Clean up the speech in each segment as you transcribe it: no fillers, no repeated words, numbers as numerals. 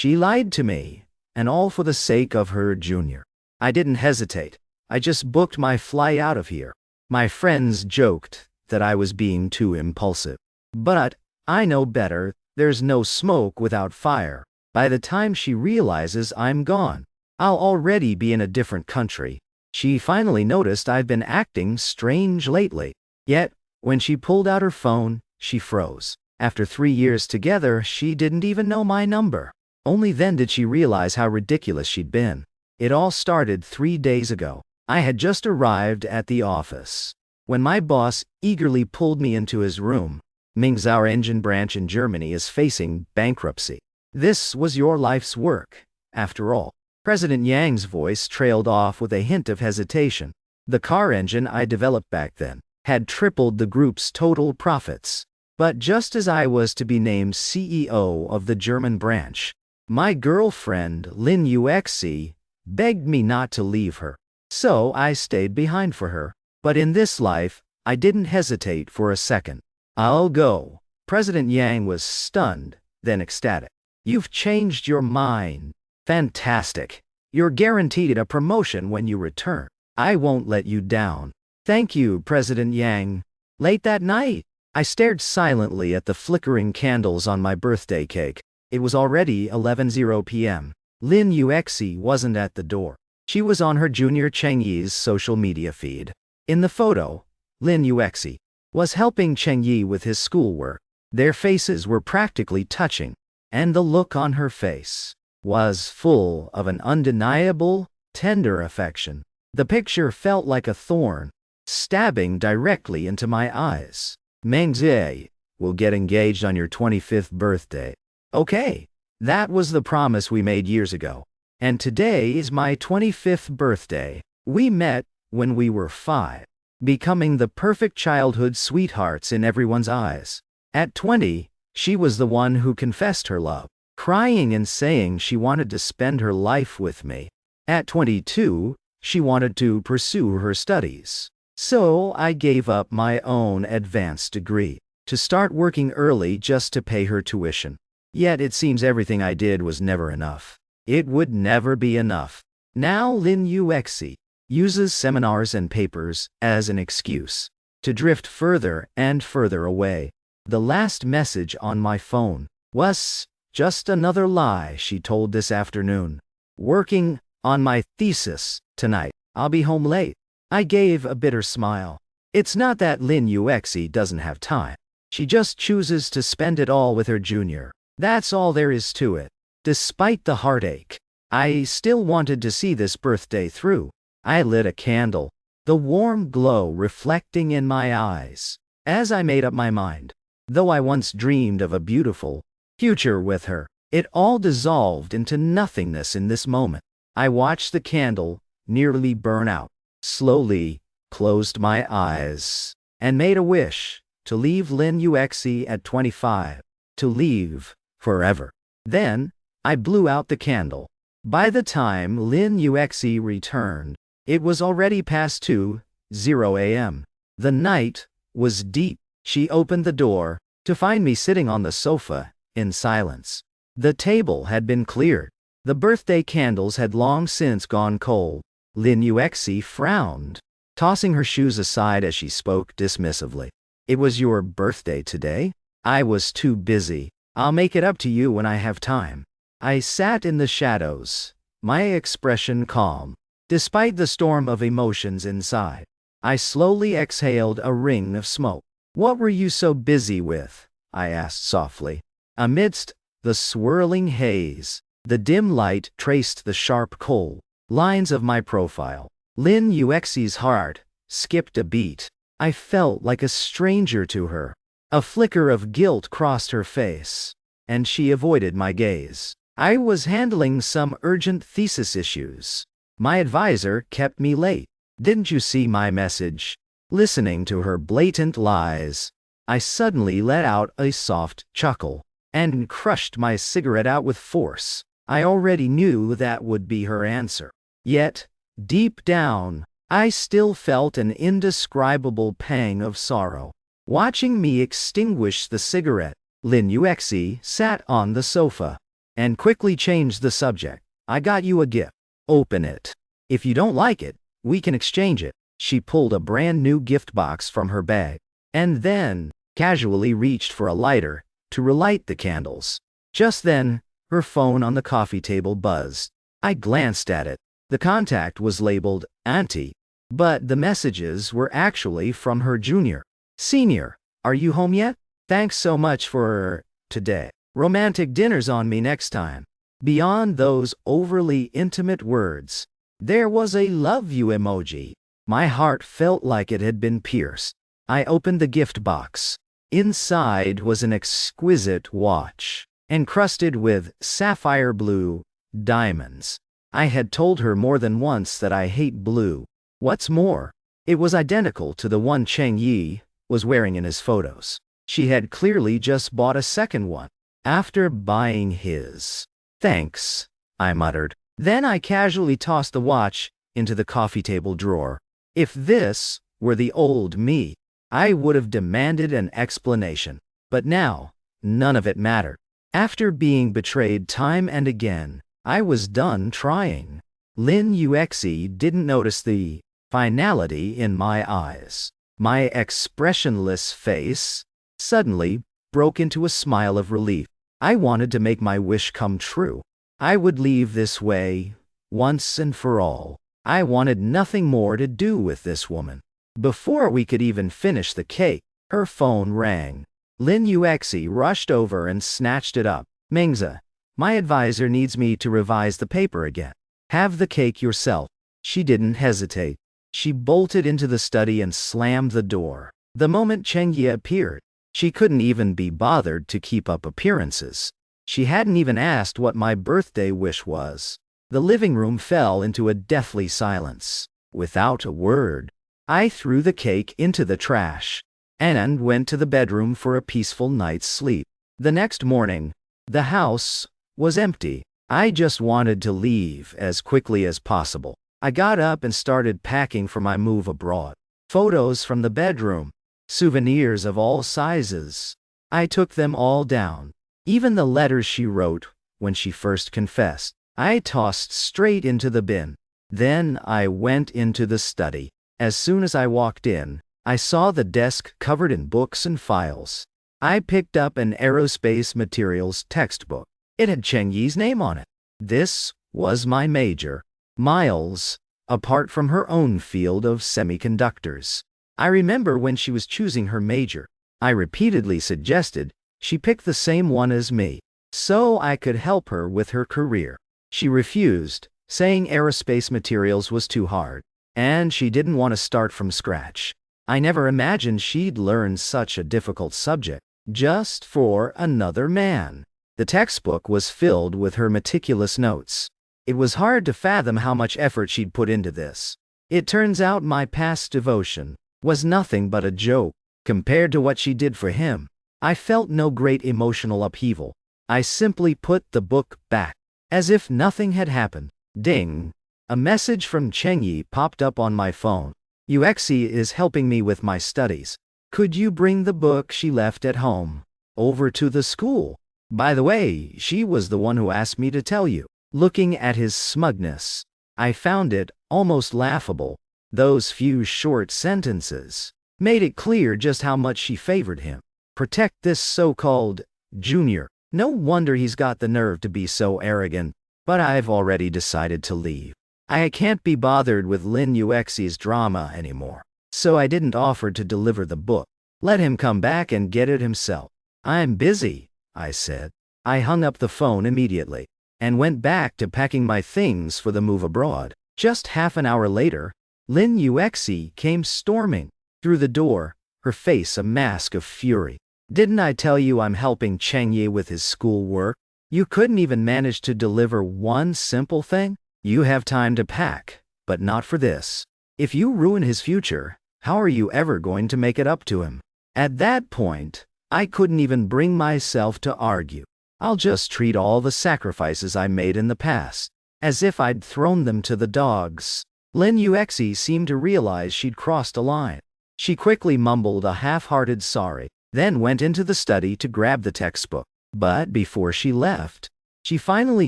She lied to me, and all for the sake of her junior. I didn't hesitate. I just booked my flight out of here. My friends joked that I was being too impulsive. But I know better. There's no smoke without fire. By the time she realizes I'm gone, I'll already be in a different country. She finally noticed I'd been acting strange lately. Yet, when she pulled out her phone, she froze. After 3 years together, she didn't even know my number. Only then did she realize how ridiculous she'd been. It all started 3 days ago. I had just arrived at the office when my boss eagerly pulled me into his room. Ming's, our engine branch in Germany, is facing bankruptcy. This was your life's work, after all. President Yang's voice trailed off with a hint of hesitation. The car engine I developed back then had tripled the group's total profits. But just as I was to be named CEO of the German branch, my girlfriend, Lin Yuexi, begged me not to leave her. So I stayed behind for her. But in this life, I didn't hesitate for a second. I'll go. President Yang was stunned, then ecstatic. You've changed your mind. Fantastic. You're guaranteed a promotion when you return. I won't let you down. Thank you, President Yang. Late that night, I stared silently at the flickering candles on my birthday cake. It was already 11:00 p.m. Lin Yuexi wasn't at the door. She was on her junior Chengyi's social media feed. In the photo, Lin Yuexi was helping Chengyi with his schoolwork. Their faces were practically touching, and the look on her face was full of an undeniable, tender affection. The picture felt like a thorn, stabbing directly into my eyes. Mengzi, we'll get engaged on your 25th birthday. Okay, that was the promise we made years ago. And today is my 25th birthday. We met when we were 5, becoming the perfect childhood sweethearts in everyone's eyes. At 20, she was the one who confessed her love, crying and saying she wanted to spend her life with me. At 22, she wanted to pursue her studies. So I gave up my own advanced degree to start working early just to pay her tuition. Yet it seems everything I did was never enough. It would never be enough. Now Lin Yuexi uses seminars and papers as an excuse to drift further and further away. The last message on my phone was just another lie she told this afternoon. Working on my thesis tonight. I'll be home late. I gave a bitter smile. It's not that Lin Yuexi doesn't have time. She just chooses to spend it all with her junior. That's all there is to it. Despite the heartache, I still wanted to see this birthday through. I lit a candle, the warm glow reflecting in my eyes, as I made up my mind. Though I once dreamed of a beautiful future with her, it all dissolved into nothingness in this moment. I watched the candle nearly burn out, slowly closed my eyes, and made a wish to leave Lin Yuexi at 25, to leave forever. Then, I blew out the candle. By the time Lin Yuexi returned, it was already past 2:00 a.m. The night was deep. She opened the door to find me sitting on the sofa, in silence. The table had been cleared. The birthday candles had long since gone cold. Lin Yuexi frowned, tossing her shoes aside as she spoke dismissively. It was your birthday today? I was too busy. I'll make it up to you when I have time. I sat in the shadows, my expression calm, despite the storm of emotions inside. I slowly exhaled a ring of smoke. What were you so busy with? I asked softly. Amidst the swirling haze, the dim light traced the sharp coal lines of my profile. Lin Yuexi's heart skipped a beat. I felt like a stranger to her. A flicker of guilt crossed her face, and she avoided my gaze. I was handling some urgent thesis issues. My advisor kept me late. Didn't you see my message? Listening to her blatant lies, I suddenly let out a soft chuckle and crushed my cigarette out with force. I already knew that would be her answer. Yet, deep down, I still felt an indescribable pang of sorrow. Watching me extinguish the cigarette, Lin Yuexi sat on the sofa, and quickly changed the subject. I got you a gift. Open it. If you don't like it, we can exchange it. She pulled a brand new gift box from her bag, and then casually reached for a lighter to relight the candles. Just then, her phone on the coffee table buzzed. I glanced at it. The contact was labeled Auntie, but the messages were actually from her junior. Senior, are you home yet? Thanks so much for today. Romantic dinner's on me next time. Beyond those overly intimate words, there was a love you emoji. My heart felt like it had been pierced. I opened the gift box. Inside was an exquisite watch, encrusted with sapphire blue diamonds. I had told her more than once that I hate blue. What's more, it was identical to the one Cheng Yi was wearing in his photos. She had clearly just bought a second one after buying his. Thanks, I muttered. Then I casually tossed the watch into the coffee table drawer. If this were the old me, I would have demanded an explanation. But now, none of it mattered. After being betrayed time and again, I was done trying. Lin Yuexi didn't notice the finality in my eyes. My expressionless face suddenly broke into a smile of relief. I wanted to make my wish come true. I would leave this way, once and for all. I wanted nothing more to do with this woman. Before we could even finish the cake, her phone rang. Lin Yuexi rushed over and snatched it up. Mingza, my advisor needs me to revise the paper again. Have the cake yourself. She didn't hesitate. She bolted into the study and slammed the door. The moment Cheng Yi appeared, she couldn't even be bothered to keep up appearances. She hadn't even asked what my birthday wish was. The living room fell into a deathly silence. Without a word, I threw the cake into the trash and went to the bedroom for a peaceful night's sleep. The next morning, the house was empty. I just wanted to leave as quickly as possible. I got up and started packing for my move abroad. Photos from the bedroom, souvenirs of all sizes. I took them all down. Even the letters she wrote when she first confessed, I tossed straight into the bin. Then I went into the study. As soon as I walked in, I saw the desk covered in books and files. I picked up an aerospace materials textbook. It had Cheng Yi's name on it. This was my major, miles apart from her own field of semiconductors. I remember when she was choosing her major, I repeatedly suggested she pick the same one as me, so I could help her with her career. She refused, saying aerospace materials was too hard, and she didn't want to start from scratch. I never imagined she'd learn such a difficult subject, just for another man. The textbook was filled with her meticulous notes. It was hard to fathom how much effort she'd put into this. It turns out my past devotion was nothing but a joke compared to what she did for him. I felt no great emotional upheaval. I simply put the book back, as if nothing had happened. Ding! A message from Cheng Yi popped up on my phone. Yuexi is helping me with my studies. Could you bring the book she left at home over to the school? By the way, she was the one who asked me to tell you. Looking at his smugness, I found it almost laughable. Those few short sentences made it clear just how much she favored him. Protect this so-called junior. No wonder he's got the nerve to be so arrogant. But I've already decided to leave. I can't be bothered with Lin Yuexi's drama anymore. So I didn't offer to deliver the book. Let him come back and get it himself. I'm busy, I said. I hung up the phone immediately and went back to packing my things for the move abroad. Just half an hour later, Lin Yuexi came storming through the door, her face a mask of fury. Didn't I tell you I'm helping Cheng Yi with his school work? You couldn't even manage to deliver one simple thing? You have time to pack, but not for this. If you ruin his future, how are you ever going to make it up to him? At that point, I couldn't even bring myself to argue. I'll just treat all the sacrifices I made in the past as if I'd thrown them to the dogs. Lin Yuexi seemed to realize she'd crossed a line. She quickly mumbled a half-hearted sorry, then went into the study to grab the textbook. But before she left, She finally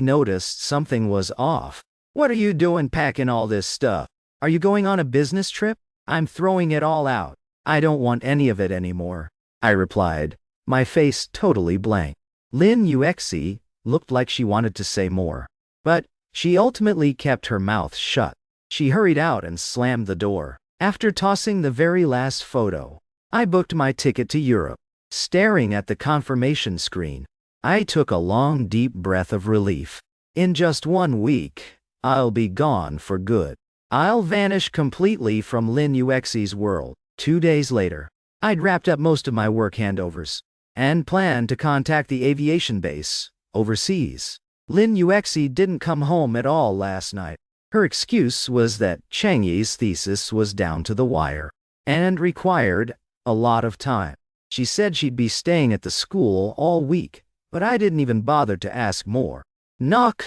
noticed something was off. "What are you doing packing all this stuff? Are you going on a business trip?" "I'm throwing it all out. I don't want any of it anymore," I replied, my face totally blank. Lin Yuexi looked like she wanted to say more, but she ultimately kept her mouth shut. She hurried out and slammed the door. After tossing the very last photo, I booked my ticket to Europe. Staring at the confirmation screen, I took a long, deep breath of relief. In just 1 week, I'll be gone for good. I'll vanish completely from Lin Yuexi's world. 2 days later, I'd wrapped up most of my work handovers and planned to contact the aviation base overseas. Lin Yuexi didn't come home at all last night. Her excuse was that Changyi's thesis was down to the wire and required a lot of time. She said she'd be staying at the school all week, but I didn't even bother to ask more. Knock,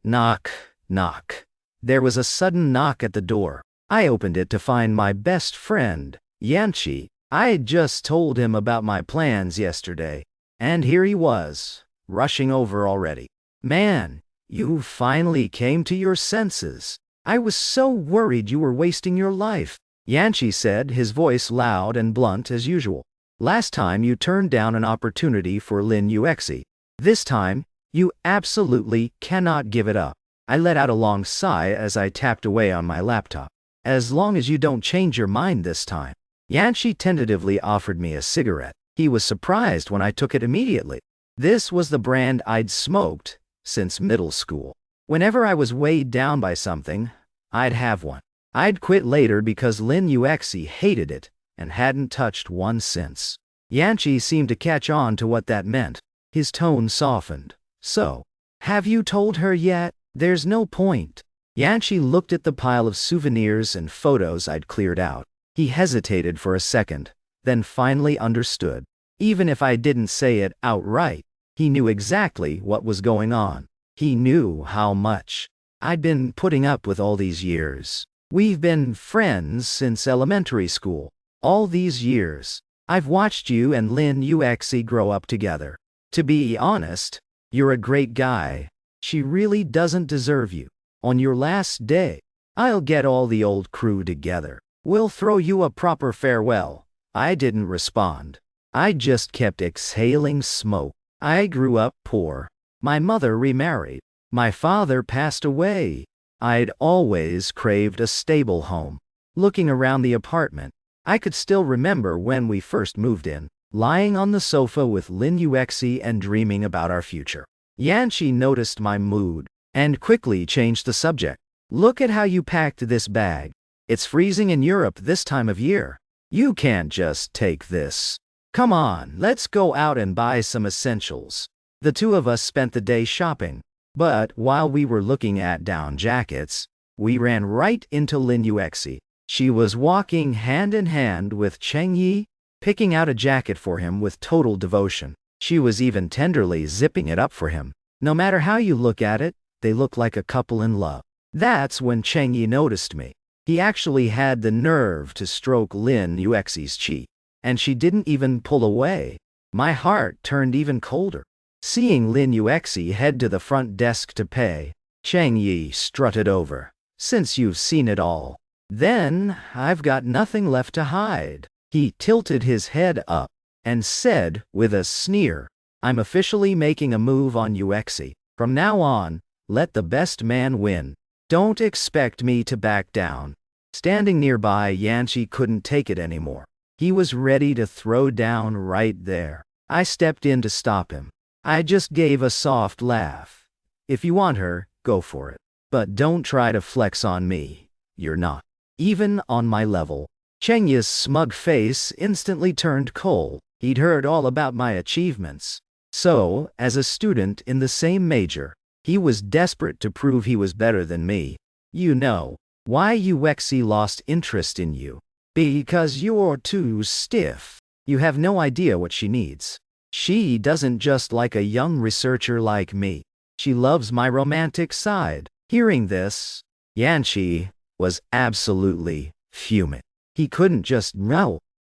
knock, knock. There was a sudden knock at the door. I opened it to find my best friend, Yanchi. I had just told him about my plans yesterday, and here he was, rushing over already. "Man, you finally came to your senses. I was so worried you were wasting your life," Yanchi said, his voice loud and blunt as usual. "Last time you turned down an opportunity for Lin Yuexi. This time, you absolutely cannot give it up." I let out a long sigh as I tapped away on my laptop. "As long as you don't change your mind this time." Yanchi tentatively offered me a cigarette. He was surprised when I took it immediately. This was the brand I'd smoked since middle school. Whenever I was weighed down by something, I'd have one. I'd quit later because Lin Yuexi hated it and hadn't touched one since. Yanchi seemed to catch on to what that meant. His tone softened. "So, have you told her yet?" "There's no point." Yanchi looked at the pile of souvenirs and photos I'd cleared out. He hesitated for a second, then finally understood. Even if I didn't say it outright, he knew exactly what was going on. He knew how much I'd been putting up with all these years. We've been friends since elementary school. All these years, I've watched you and Lin Yuexi grow up together. To be honest, you're a great guy. She really doesn't deserve you. On your last day, I'll get all the old crew together. We'll throw you a proper farewell. I didn't respond. I just kept exhaling smoke. I grew up poor. My mother remarried. My father passed away. I'd always craved a stable home. Looking around the apartment, I could still remember when we first moved in, lying on the sofa with Lin Yuexi and dreaming about our future. Yanchi noticed my mood and quickly changed the subject. "Look at how you packed this bag. It's freezing in Europe this time of year. You can't just take this. Come on, let's go out and buy some essentials." The two of us spent the day shopping, but while we were looking at down jackets, we ran right into Lin Yuexi. She was walking hand in hand with Changyi, picking out a jacket for him with total devotion. She was even tenderly zipping it up for him. No matter how you look at it, they look like a couple in love. That's when Changyi noticed me. He actually had the nerve to stroke Lin Yuexi's cheek, and she didn't even pull away. My heart turned even colder. Seeing Lin Yuexi head to the front desk to pay, Changyi strutted over. "Since you've seen it all, then I've got nothing left to hide." He tilted his head up and said with a sneer, "I'm officially making a move on Yuexi. From now on, let the best man win. Don't expect me to back down." Standing nearby, Yanchi couldn't take it anymore. He was ready to throw down right there. I stepped in to stop him. I just gave a soft laugh. "If you want her, go for it. But don't try to flex on me. You're not even on my level." Chengya's smug face instantly turned cold. He'd heard all about my achievements. So, as a student in the same major, he was desperate to prove he was better than me. "You know why Yuexi lost interest in you? Because you're too stiff. You have no idea what she needs. She doesn't just like a young researcher like me. She loves my romantic side." Hearing this, Yanchi was absolutely fuming. He couldn't just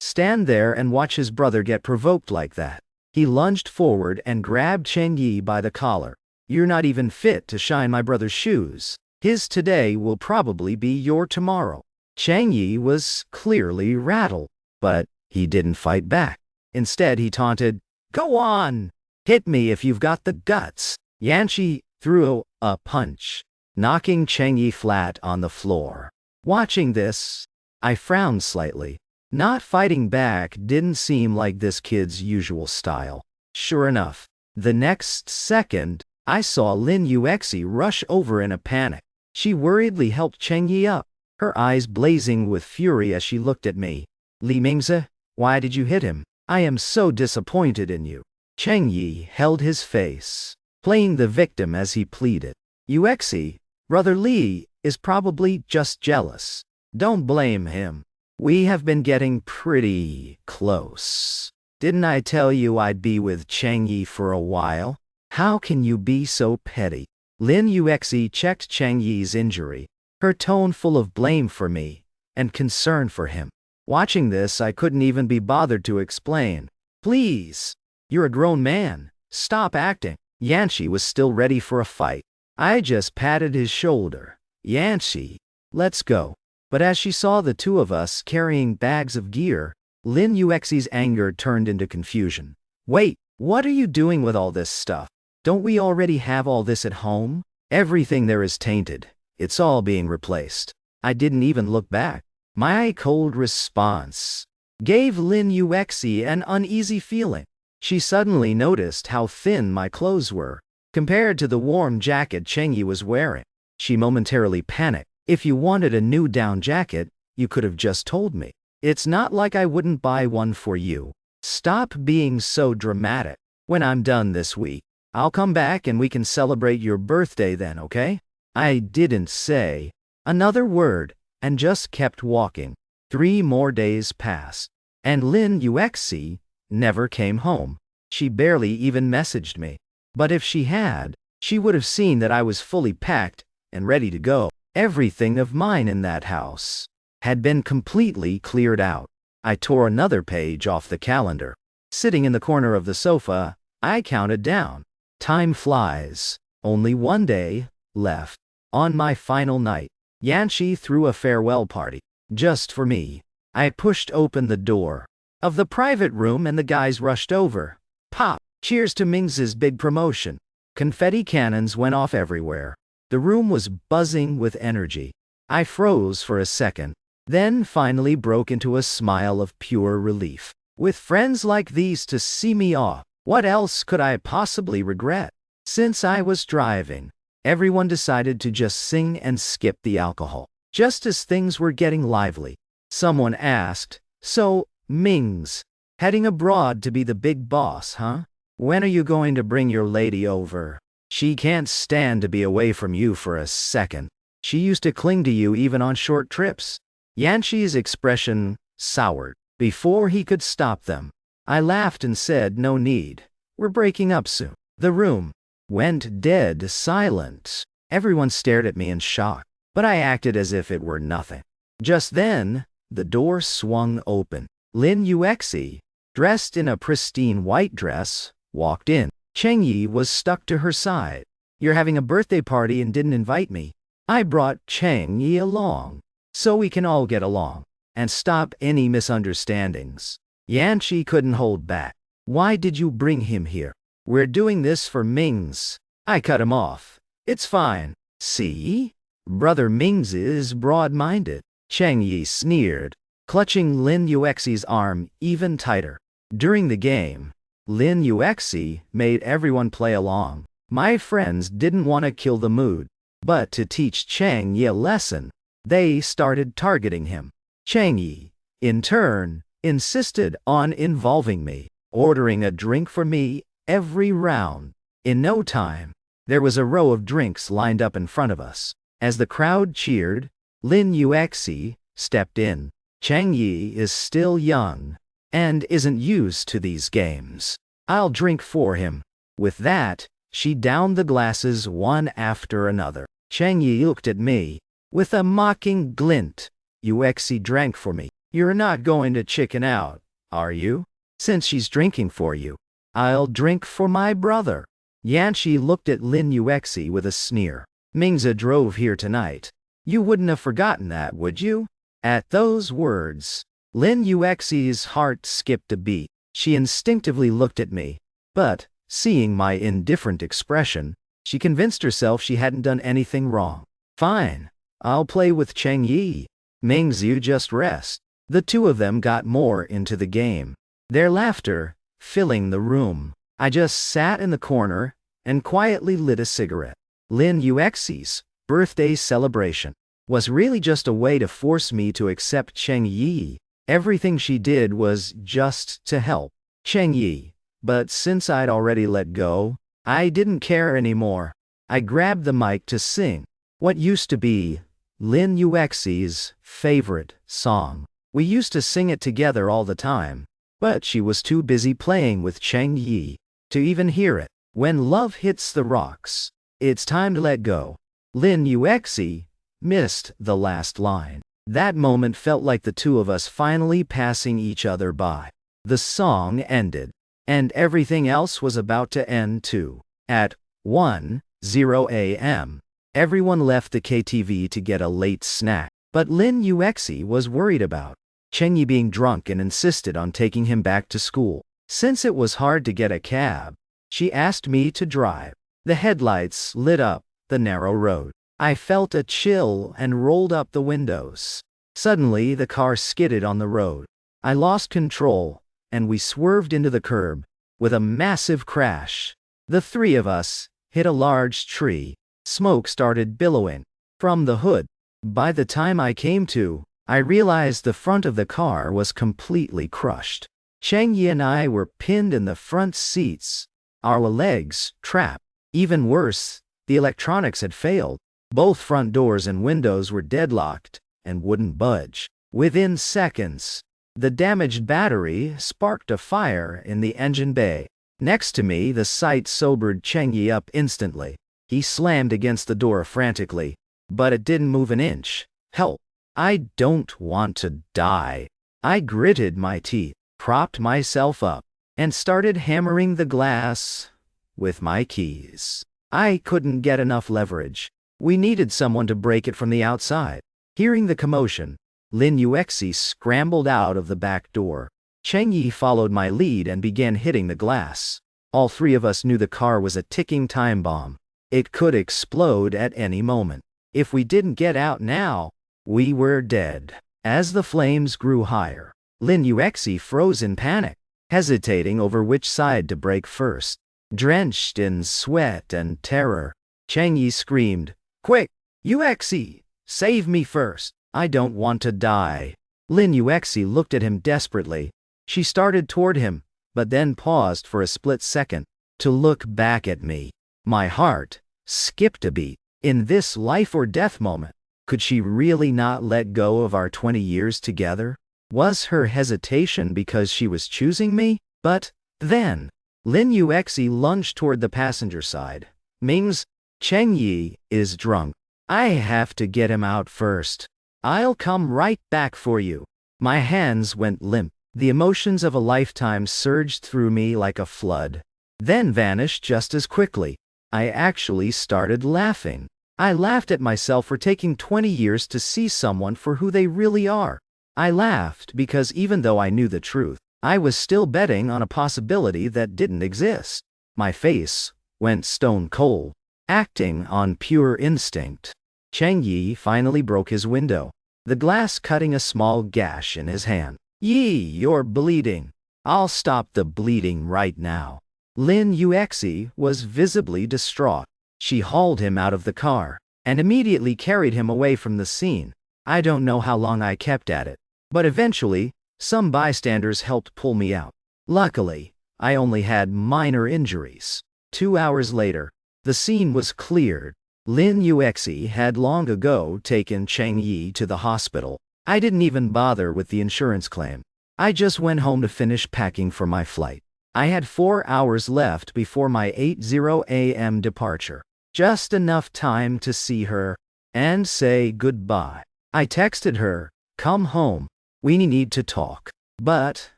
stand there and watch his brother get provoked like that. He lunged forward and grabbed Chengyi by the collar. You're not even fit to shine my brother's shoes. His today will probably be your tomorrow. Chang Yi was clearly rattled, but he didn't fight back. Instead, he taunted, "Go on! Hit me if you've got the guts." Yanqi threw a punch, knocking Chang Yi flat on the floor. Watching this, I frowned slightly. Not fighting back didn't seem like this kid's usual style. Sure enough, the next second, I saw Lin Yuexi rush over in a panic. She worriedly helped Cheng Yi up, her eyes blazing with fury as she looked at me. "Li Mingzi, why did you hit him? I am so disappointed in you." Cheng Yi held his face, playing the victim as he pleaded. "Yuexi, Brother Li is probably just jealous. Don't blame him. We have been getting pretty close. Didn't I tell you I'd be with Cheng Yi for a while? How can you be so petty?" Lin Yuexi checked Cheng Yi's injury, her tone full of blame for me and concern for him. Watching this, I couldn't even be bothered to explain. "Please, you're a grown man. Stop acting." Yanqi was still ready for a fight. I just patted his shoulder. "Yanqi, let's go." But as she saw the two of us carrying bags of gear, Lin Yuexi's anger turned into confusion. "Wait, what are you doing with all this stuff? Don't we already have all this at home? Everything there is tainted. It's all being replaced." I didn't even look back. My cold response gave Lin Yuexi an uneasy feeling. She suddenly noticed how thin my clothes were, compared to the warm jacket Cheng Yi was wearing. She momentarily panicked. "If you wanted a new down jacket, you could have just told me. It's not like I wouldn't buy one for you. Stop being so dramatic. When I'm done this week, I'll come back and we can celebrate your birthday then, okay?" I didn't say another word and just kept walking. 3 more days passed, and Lin Yuexi never came home. She barely even messaged me. But if she had, she would have seen that I was fully packed and ready to go. Everything of mine in that house had been completely cleared out. I tore another page off the calendar. Sitting in the corner of the sofa, I counted down. Time flies. Only 1 day left. On my final night, Yanqi threw a farewell party. Just for me. I pushed open the door of the private room and the guys rushed over. Pop! Cheers to Mingzi's big promotion. Confetti cannons went off everywhere. The room was buzzing with energy. I froze for a second, then finally broke into a smile of pure relief. With friends like these to see me off, what else could I possibly regret? Since I was driving, everyone decided to just sing and skip the alcohol. Just as things were getting lively, someone asked, "So, Mings, heading abroad to be the big boss, huh? When are you going to bring your lady over? She can't stand to be away from you for a second. She used to cling to you even on short trips." Yanqi's expression soured before he could stop them. I laughed and said, "No need. We're breaking up soon." The room went dead silent. Everyone stared at me in shock, but I acted as if it were nothing. Just then, the door swung open. Lin Yuexi, dressed in a pristine white dress, walked in. Cheng Yi was stuck to her side. "You're having a birthday party and didn't invite me." I brought Cheng Yi along, so we can all get along and stop any misunderstandings. Yanqi couldn't hold back. "Why did you bring him here?" "We're doing this for Mings." I cut him off. "It's fine. See? Brother Mings is broad-minded." Cheng Yi sneered, clutching Lin Yuexi's arm even tighter. During the game, Lin Yuexi made everyone play along. My friends didn't want to kill the mood, but to teach Cheng Yi a lesson, they started targeting him. Cheng Yi, in turn, insisted on involving me, ordering a drink for me every round. In no time, there was a row of drinks lined up in front of us. As the crowd cheered, Lin Yuexi stepped in. Cheng Yi is still young and isn't used to these games. I'll drink for him. With that, she downed the glasses one after another. Cheng Yi looked at me with a mocking glint. "Yuexi drank for me. You're not going to chicken out, are you? Since she's drinking for you, I'll drink for my brother." Yanchi looked at Lin Yuexi with a sneer. Mingza drove here tonight. You wouldn't have forgotten that, would you? At those words, Lin Yuexi's heart skipped a beat. She instinctively looked at me, but, seeing my indifferent expression, she convinced herself she hadn't done anything wrong. Fine. I'll play with Cheng Yi. Mingz, you just rest. The two of them got more into the game, their laughter filling the room. I just sat in the corner and quietly lit a cigarette. Lin Yuexi's birthday celebration was really just a way to force me to accept Cheng Yi. Everything she did was just to help Cheng Yi, but since I'd already let go, I didn't care anymore. I grabbed the mic to sing what used to be Lin Yuexi's favorite song. We used to sing it together all the time, but she was too busy playing with Cheng Yi to even hear it. When love hits the rocks, it's time to let go. Lin Yuexi missed the last line. That moment felt like the two of us finally passing each other by. The song ended, and everything else was about to end too. At 1:00 a.m., everyone left the KTV to get a late snack, but Lin Yuexi was worried about Cheng Yi being drunk and insisted on taking him back to school. Since it was hard to get a cab, she asked me to drive. The headlights lit up the narrow road. I felt a chill and rolled up the windows. Suddenly, the car skidded on the road. I lost control, and we swerved into the curb with a massive crash. The three of us hit a large tree. Smoke started billowing from the hood. By the time I came to, I realized the front of the car was completely crushed. Cheng Yi and I were pinned in the front seats, our legs trapped. Even worse, the electronics had failed. Both front doors and windows were deadlocked and wouldn't budge. Within seconds, the damaged battery sparked a fire in the engine bay. Next to me, the sight sobered Cheng Yi up instantly. He slammed against the door frantically, but it didn't move an inch. Help! I don't want to die. I gritted my teeth, propped myself up, and started hammering the glass with my keys. I couldn't get enough leverage. We needed someone to break it from the outside. Hearing the commotion, Lin Yuexi scrambled out of the back door. Cheng Yi followed my lead and began hitting the glass. All three of us knew the car was a ticking time bomb. It could explode at any moment. If we didn't get out now, we were dead. As the flames grew higher, Lin Yuexi froze in panic, hesitating over which side to break first. Drenched in sweat and terror, Cheng Yi screamed, "Quick, Yuexi, save me first. I don't want to die." Lin Yuexi looked at him desperately. She started toward him, but then paused for a split second to look back at me. My heart skipped a beat. In this life or death moment, could she really not let go of our 20 years together? Was her hesitation because she was choosing me? But then, Lin Yuexi lunged toward the passenger side. Ming's, Cheng Yi is drunk. I have to get him out first. I'll come right back for you. My hands went limp. The emotions of a lifetime surged through me like a flood, then vanished just as quickly. I actually started laughing. I laughed at myself for taking 20 years to see someone for who they really are. I laughed because even though I knew the truth, I was still betting on a possibility that didn't exist. My face went stone cold, acting on pure instinct. Cheng Yi finally broke his window, the glass cutting a small gash in his hand. "Yi, you're bleeding. I'll stop the bleeding right now." Lin Yuexi was visibly distraught. She hauled him out of the car and immediately carried him away from the scene. I don't know how long I kept at it, but eventually, some bystanders helped pull me out. Luckily, I only had minor injuries. 2 hours later, the scene was cleared. Lin Yuexi had long ago taken Cheng Yi to the hospital. I didn't even bother with the insurance claim. I just went home to finish packing for my flight. I had 4 hours left before my 8:00 a.m. departure. Just enough time to see her and say goodbye. I texted her, "Come home. We need to talk." But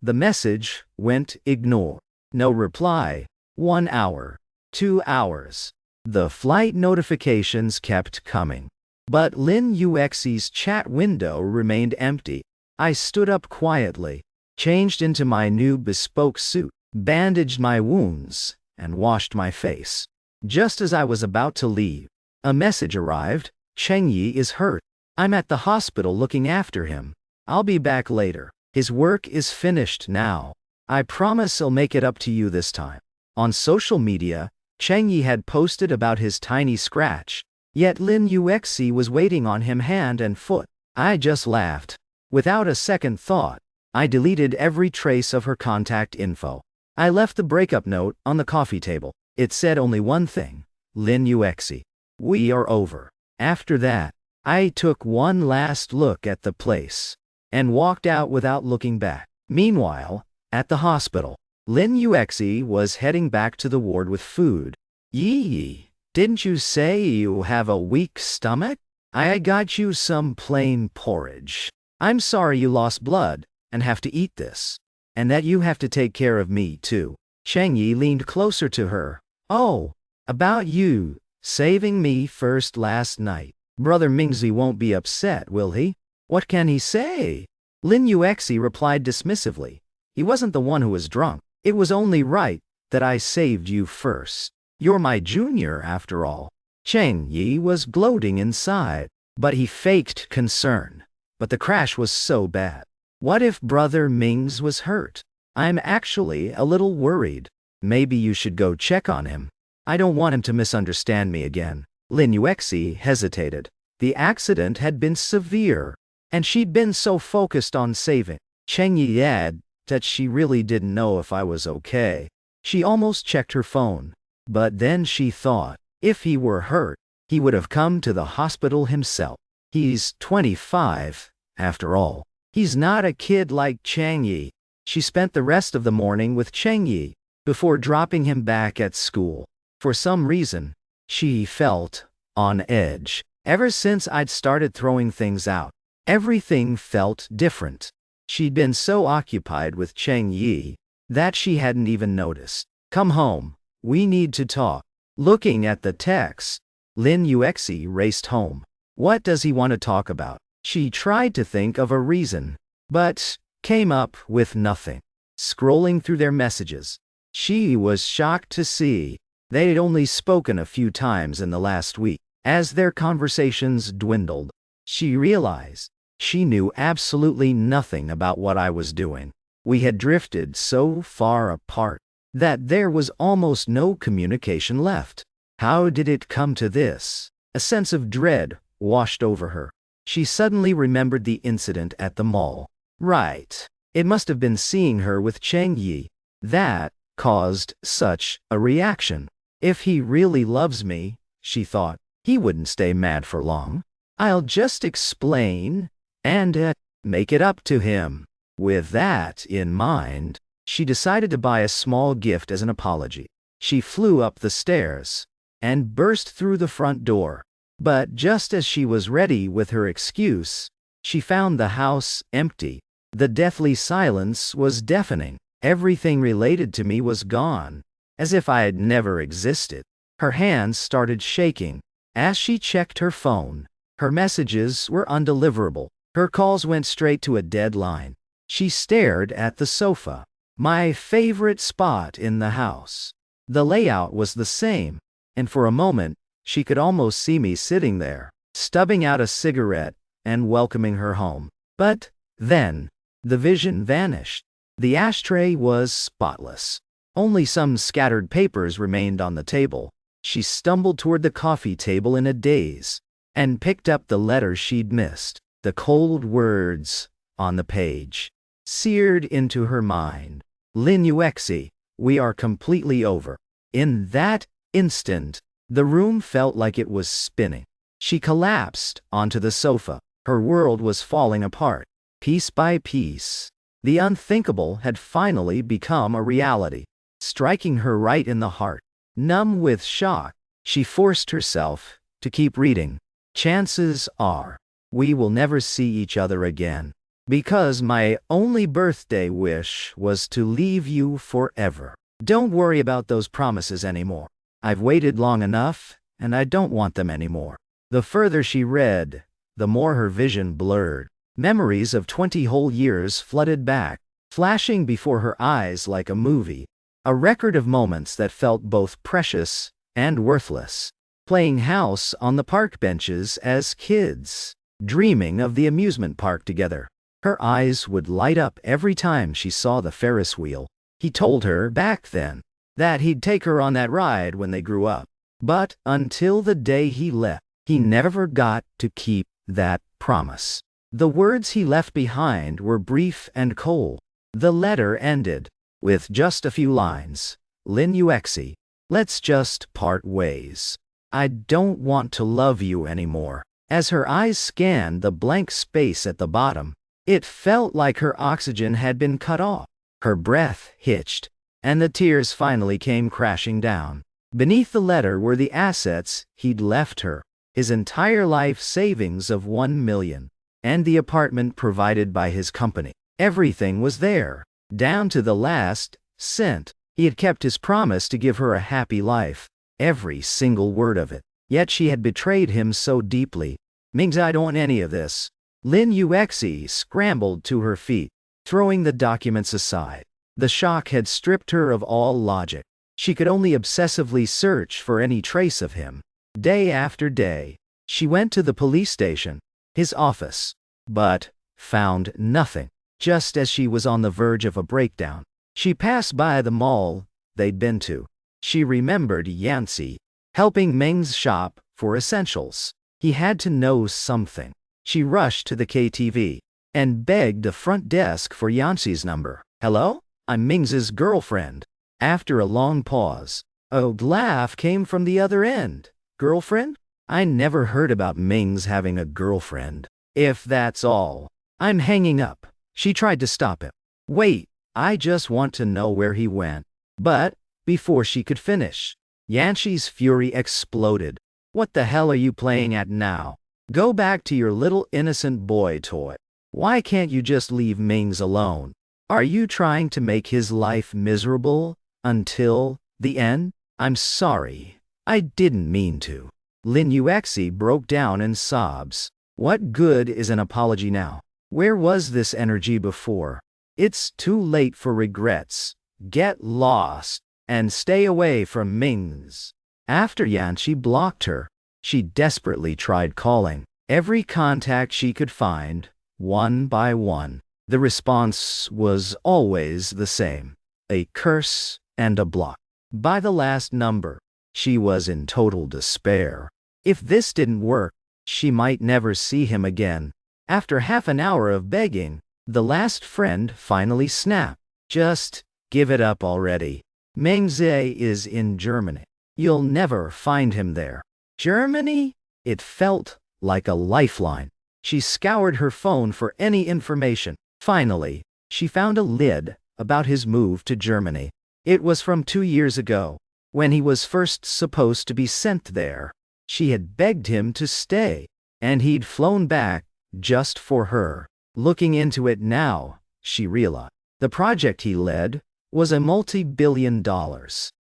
the message went ignored. No reply. 1 hour. 2 hours. The flight notifications kept coming. But Lin Yuexi's chat window remained empty. I stood up quietly, changed into my new bespoke suit, bandaged my wounds, and washed my face. Just as I was about to leave, a message arrived. Chengyi is hurt. I'm at the hospital looking after him. I'll be back later. His work is finished now. I promise I'll make it up to you this time. On social media, Chengyi had posted about his tiny scratch, yet Lin Yuexi was waiting on him hand and foot. I just laughed. Without a second thought, I deleted every trace of her contact info. I left the breakup note on the coffee table. It said only one thing: Lin Yuexi. We are over. After that, I took one last look at the place and walked out without looking back. Meanwhile, at the hospital, Lin Yuexi was heading back to the ward with food. Yi, didn't you say you have a weak stomach? I got you some plain porridge. I'm sorry you lost blood and have to eat this, and that you have to take care of me too. Chengyi leaned closer to her. Oh, about you saving me first last night. Brother Mingzi won't be upset, will he? What can he say? Lin Yuexi replied dismissively. He wasn't the one who was drunk. It was only right that I saved you first. You're my junior, after all. Chengyi was gloating inside, but he faked concern. But the crash was so bad. What if Brother Ming's was hurt? I'm actually a little worried. Maybe you should go check on him. I don't want him to misunderstand me again. Lin Yuexi hesitated. The accident had been severe, and she'd been so focused on saving Chengyi Yad that she really didn't know if I was okay. She almost checked her phone, but then she thought, if he were hurt, he would have come to the hospital himself. He's 25, after all. He's not a kid like Chengyi. She spent the rest of the morning with Chengyi before dropping him back at school. For some reason, she felt on edge. Ever since I'd started throwing things out, everything felt different. She'd been so occupied with Chengyi that she hadn't even noticed. Come home. We need to talk. Looking at the text, Lin Yuexi raced home. What does he want to talk about? She tried to think of a reason, but came up with nothing. Scrolling through their messages, she was shocked to see they'd only spoken a few times in the last week. As their conversations dwindled, she realized she knew absolutely nothing about what I was doing. We had drifted so far apart that there was almost no communication left. How did it come to this? A sense of dread washed over her. She suddenly remembered the incident at the mall. Right. It must have been seeing her with Chengyi that caused such a reaction. If he really loves me, she thought, he wouldn't stay mad for long. I'll just explain and make it up to him. With that in mind, she decided to buy a small gift as an apology. She flew up the stairs and burst through the front door. But just as she was ready with her excuse, she found the house empty. The deathly silence was deafening. Everything related to me was gone, as if I had never existed. Her hands started shaking. As she checked her phone, her messages were undeliverable. Her calls went straight to a dead line. She stared at the sofa, my favorite spot in the house. The layout was the same, and for a moment, she could almost see me sitting there, stubbing out a cigarette and welcoming her home. But then, the vision vanished. The ashtray was spotless. Only some scattered papers remained on the table. She stumbled toward the coffee table in a daze and picked up the letter she'd missed. The cold words on the page seared into her mind. Lin Yuexi, we are completely over. In that instant, the room felt like it was spinning. She collapsed onto the sofa. Her world was falling apart. Piece by piece, the unthinkable had finally become a reality, striking her right in the heart. Numb with shock, she forced herself to keep reading. Chances are, we will never see each other again, because my only birthday wish was to leave you forever. Don't worry about those promises anymore. I've waited long enough, and I don't want them anymore. The further she read, the more her vision blurred. Memories of 20 whole years flooded back, flashing before her eyes like a movie. A record of moments that felt both precious and worthless. Playing house on the park benches as kids. Dreaming of the amusement park together. Her eyes would light up every time she saw the Ferris wheel. He told her back then that he'd take her on that ride when they grew up. But until the day he left, he never got to keep that promise. The words he left behind were brief and cold. The letter ended with just a few lines. Nhi, let's just part ways. I don't want to love you anymore. As her eyes scanned the blank space at the bottom, it felt like her oxygen had been cut off. Her breath hitched, and the tears finally came crashing down. Beneath the letter were the assets he'd left her, his entire life savings of $1 million, and the apartment provided by his company. Everything was there, down to the last cent. He had kept his promise to give her a happy life, every single word of it. Yet she had betrayed him so deeply. Mings, I don't want any of this. Nhi scrambled to her feet, throwing the documents aside. The shock had stripped her of all logic. She could only obsessively search for any trace of him. Day after day, she went to the police station, his office, but found nothing. Just as she was on the verge of a breakdown, she passed by the mall they'd been to. She remembered Yancy helping Ming's shop for essentials. He had to know something. She rushed to the KTV and begged the front desk for Yancy's number. Hello? I'm Ming's girlfriend. After a long pause, a laugh came from the other end. Girlfriend? I never heard about Ming's having a girlfriend. If that's all, I'm hanging up. She tried to stop him. Wait, I just want to know where he went. But before she could finish, Yancy's fury exploded. What the hell are you playing at now? Go back to your little innocent boy toy. Why can't you just leave Ming's alone? Are you trying to make his life miserable until the end? I'm sorry. I didn't mean to. Nhi broke down in sobs. What good is an apology now? Where was this energy before? It's too late for regrets. Get lost and stay away from Ming's. After Yancy blocked her, she desperately tried calling every contact she could find, one by one. The response was always the same: a curse and a block. By the last number, she was in total despair. If this didn't work, she might never see him again. After half an hour of begging, the last friend finally snapped. Just give it up already. Mengze is in Germany. You'll never find him there. Germany? It felt like a lifeline. She scoured her phone for any information. Finally, she found a lid about his move to Germany. It was from 2 years ago, when he was first supposed to be sent there. She had begged him to stay, and he'd flown back just for her. Looking into it now, she realized the project he led was a multi-billion-dollar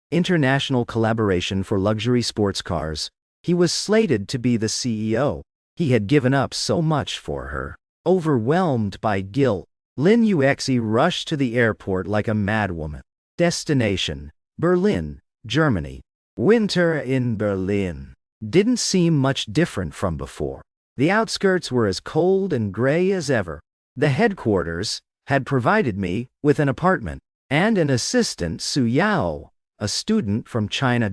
international collaboration for luxury sports cars. He was slated to be the CEO. He had given up so much for her. Overwhelmed by guilt, Nhi rushed to the airport like a madwoman. Destination: Berlin, Germany. Winter in Berlin didn't seem much different from before. The outskirts were as cold and gray as ever. The headquarters had provided me with an apartment and an assistant, Su Yao, a student from China.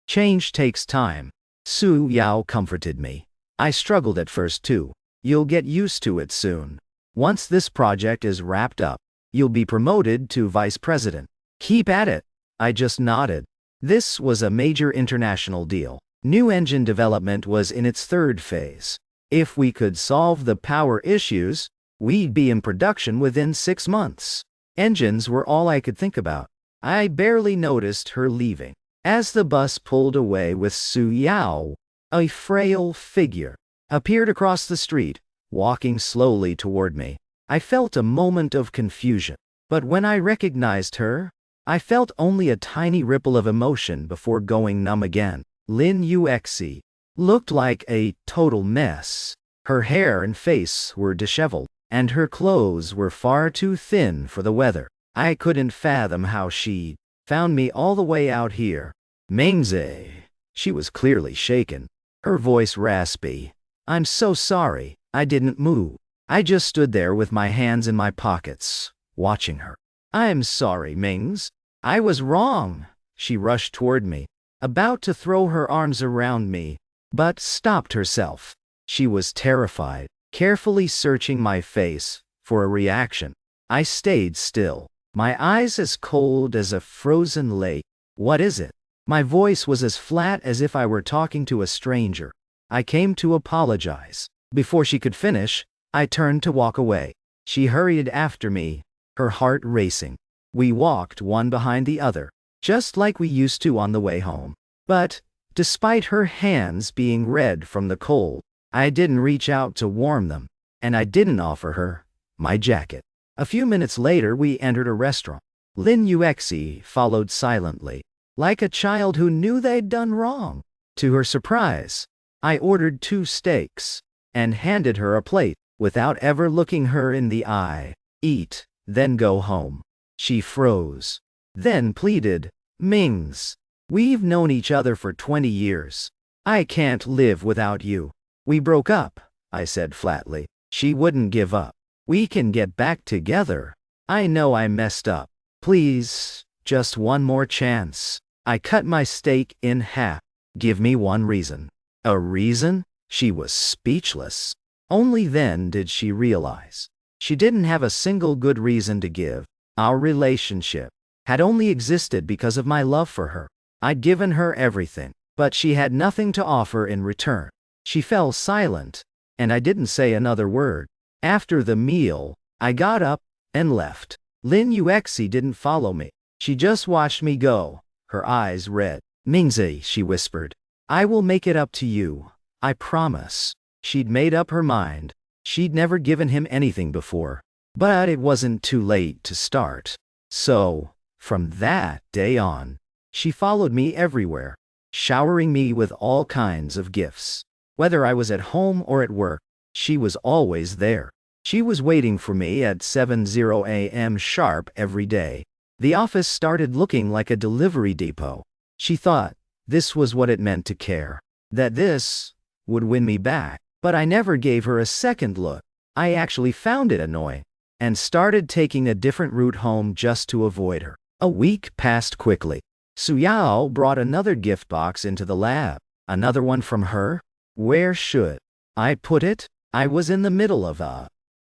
Change takes time. Su Yao comforted me. I struggled at first too. You'll get used to it soon. Once this project is wrapped up, you'll be promoted to vice president. Keep at it. I just nodded. This was a major international deal. New engine development was in its third phase. If we could solve the power issues, we'd be in production within 6 months. Engines were all I could think about. I barely noticed her leaving. As the bus pulled away with Su Yao, a frail figure appeared across the street, walking slowly toward me. I felt a moment of confusion, but when I recognized her, I felt only a tiny ripple of emotion before going numb again. Lin Yuexi looked like a total mess. Her hair and face were disheveled, and her clothes were far too thin for the weather. I couldn't fathom how she found me all the way out here. Mingzi. She was clearly shaken, her voice raspy. I'm so sorry, I didn't move. I just stood there with my hands in my pockets, watching her. I'm sorry, Mings. I was wrong. She rushed toward me, about to throw her arms around me, but stopped herself. She was terrified, carefully searching my face for a reaction. I stayed still, my eyes as cold as a frozen lake. What is it? My voice was as flat as if I were talking to a stranger. I came to apologize. Before she could finish, I turned to walk away. She hurried after me, her heart racing. We walked one behind the other, just like we used to on the way home. But, despite her hands being red from the cold, I didn't reach out to warm them, and I didn't offer her my jacket. A few minutes later we entered a restaurant. Lin Yuexi followed silently, like a child who knew they'd done wrong. To her surprise, I ordered 2 steaks, and handed her a plate, without ever looking her in the eye. Eat, then go home. She froze, then pleaded, Mings, we've known each other for 20 years. I can't live without you. We broke up, I said flatly. She wouldn't give up. We can get back together. I know I messed up. Please, just one more chance. I cut my steak in half. Give me one reason. A reason? She was speechless. Only then did she realize. She didn't have a single good reason to give. Our relationship had only existed because of my love for her. I'd given her everything, but she had nothing to offer in return. She fell silent, and I didn't say another word. After the meal, I got up and left. Lin Yuexi didn't follow me. She just watched me go, her eyes red. Mingzi, she whispered, I will make it up to you. I promise. She'd made up her mind. She'd never given him anything before. But it wasn't too late to start. So, from that day on, she followed me everywhere, showering me with all kinds of gifts. Whether I was at home or at work, she was always there. She was waiting for me at 7:00 a.m. sharp every day. The office started looking like a delivery depot. She thought this was what it meant to care, that this would win me back. But I never gave her a second look. I actually found it annoying, and started taking a different route home just to avoid her. A week passed quickly. Suyao brought another gift box into the lab. Another one from her? Where should I put it? I was in the middle of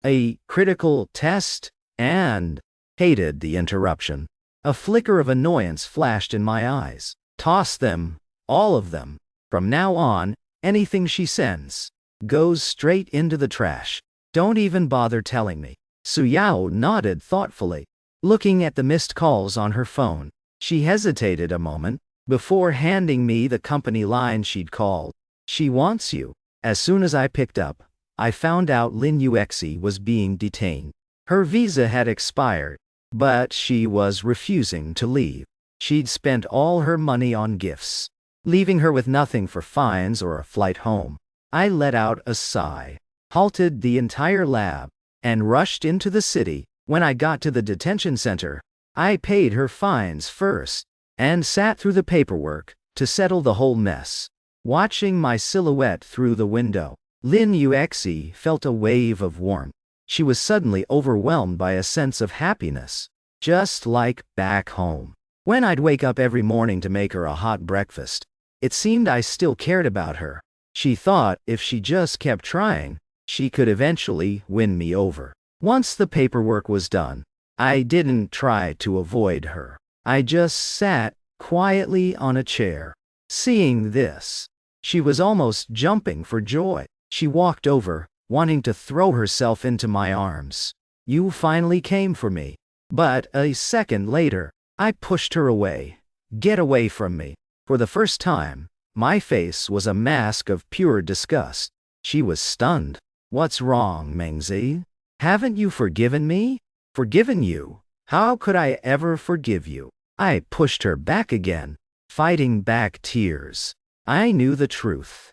a critical test, and hated the interruption. A flicker of annoyance flashed in my eyes. Toss them, all of them. From now on, anything she sends goes straight into the trash. Don't even bother telling me. Suyao nodded thoughtfully, looking at the missed calls on her phone. She hesitated a moment before handing me the company line she'd called. She wants you. As soon as I picked up, I found out Lin Yuexi was being detained. Her visa had expired, but she was refusing to leave. She'd spent all her money on gifts, leaving her with nothing for fines or a flight home. I let out a sigh, halted the entire lab, and rushed into the city. When I got to the detention center, I paid her fines first, and sat through the paperwork to settle the whole mess. Watching my silhouette through the window, Lin Yuexi felt a wave of warmth. She was suddenly overwhelmed by a sense of happiness, just like back home. When I'd wake up every morning to make her a hot breakfast, it seemed I still cared about her. She thought if she just kept trying, she could eventually win me over. Once the paperwork was done, I didn't try to avoid her. I just sat quietly on a chair. Seeing this, she was almost jumping for joy. She walked over, wanting to throw herself into my arms. You finally came for me. But a second later, I pushed her away. Get away from me. For the first time, my face was a mask of pure disgust. She was stunned. What's wrong, Mengzi? Haven't you forgiven me? Forgiven you? How could I ever forgive you? I pushed her back again, fighting back tears. I knew the truth.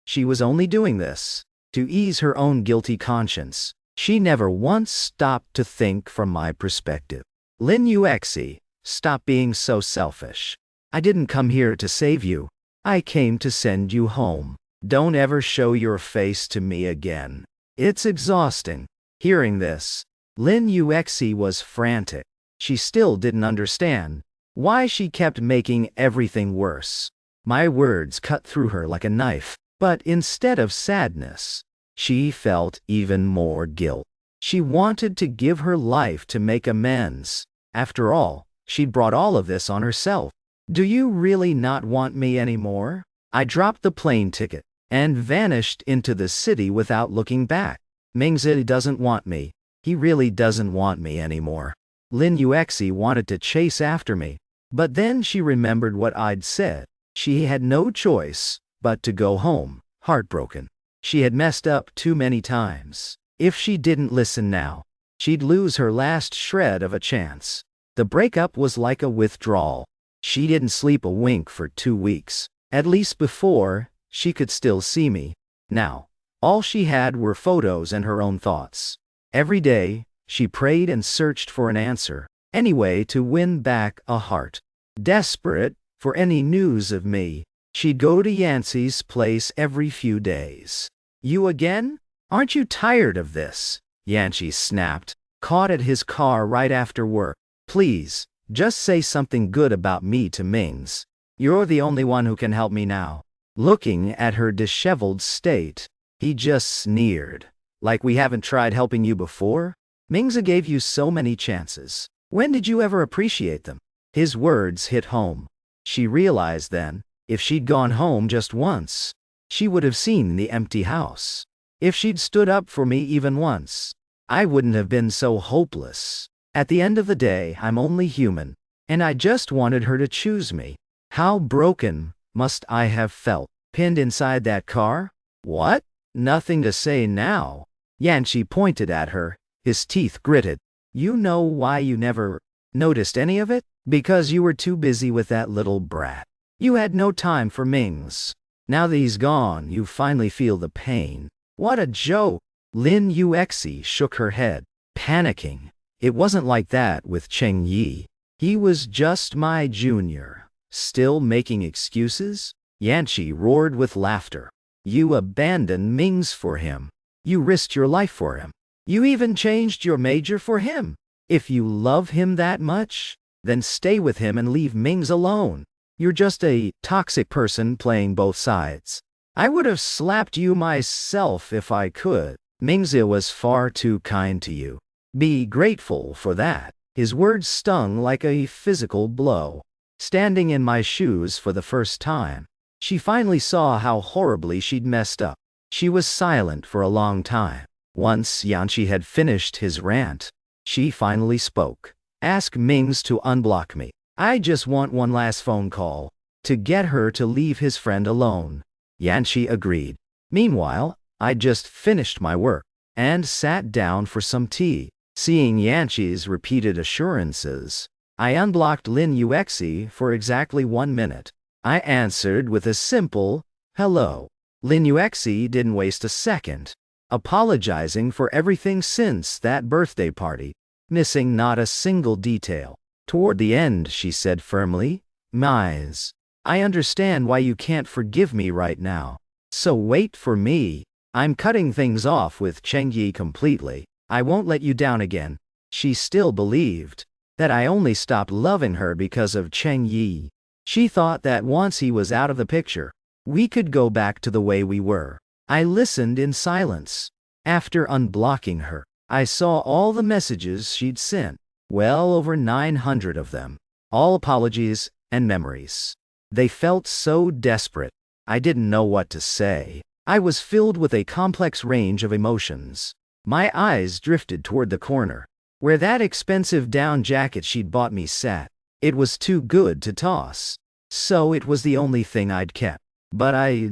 She was only doing this to ease her own guilty conscience. She never once stopped to think from my perspective. Lin Yuexi, stop being so selfish. I didn't come here to save you. I came to send you home. Don't ever show your face to me again. It's exhausting. Hearing this, Lin Yuexi was frantic. She still didn't understand why she kept making everything worse. My words cut through her like a knife, but instead of sadness, she felt even more guilt. She wanted to give her life to make amends. After all, she'd brought all of this on herself. Do you really not want me anymore? I dropped the plane ticket and vanished into the city without looking back. Mingzi doesn't want me. He really doesn't want me anymore. Lin Yuexi wanted to chase after me, but then she remembered what I'd said. She had no choice but to go home, heartbroken. She had messed up too many times. If she didn't listen now, she'd lose her last shred of a chance. The breakup was like a withdrawal. She didn't sleep a wink for 2 weeks. At least before, she could still see me. Now, all she had were photos and her own thoughts. Every day, she prayed and searched for an answer, anyway to win back a heart. Desperate for any news of me, she'd go to Yancey's place every few days. You again? Aren't you tired of this? Yancey snapped, caught at his car right after work. Please, just say something good about me to Mings. You're the only one who can help me now. Looking at her disheveled state, he just sneered. Like we haven't tried helping you before? Mingzi gave you so many chances. When did you ever appreciate them? His words hit home. She realized then, if she'd gone home just once, she would have seen the empty house. If she'd stood up for me even once, I wouldn't have been so hopeless. At the end of the day, I'm only human, and I just wanted her to choose me. How broken must I have felt, pinned inside that car? What? Nothing to say now. Yancey pointed at her, his teeth gritted. You know why you never noticed any of it? Because you were too busy with that little brat. You had no time for Mings. Now that he's gone, you finally feel the pain. What a joke. Lin Yuexi shook her head, panicking. It wasn't like that with Cheng Yi. He was just my junior. Still making excuses? Yancey roared with laughter. You abandoned Mings for him. You risked your life for him. You even changed your major for him. If you love him that much, then stay with him and leave Mings alone. You're just a toxic person playing both sides. I would have slapped you myself if I could. Mingzi was far too kind to you. Be grateful for that. His words stung like a physical blow. Standing in my shoes for the first time, she finally saw how horribly she'd messed up. She was silent for a long time. Once Yancey had finished his rant, she finally spoke. Ask Mings to unblock me. I just want one last phone call to get her to leave his friend alone. Yancey agreed. Meanwhile, I'd just finished my work and sat down for some tea. Seeing Yancey's repeated assurances, I unblocked Lin Yuexi for exactly 1 minute. I answered with a simple, hello. Lin Yuexi didn't waste a second, apologizing for everything since that birthday party, missing not a single detail. Toward the end, she said firmly, Mize, I understand why you can't forgive me right now. So wait for me. I'm cutting things off with Cheng Yi completely. I won't let you down again. She still believed that I only stopped loving her because of Cheng Yi. She thought that once he was out of the picture, we could go back to the way we were. I listened in silence. After unblocking her, I saw all the messages she'd sent, well over 900 of them, all apologies and memories. They felt so desperate. I didn't know what to say. I was filled with a complex range of emotions. My eyes drifted toward the corner, where that expensive down jacket she'd bought me sat. It was too good to toss, so it was the only thing I'd kept. But I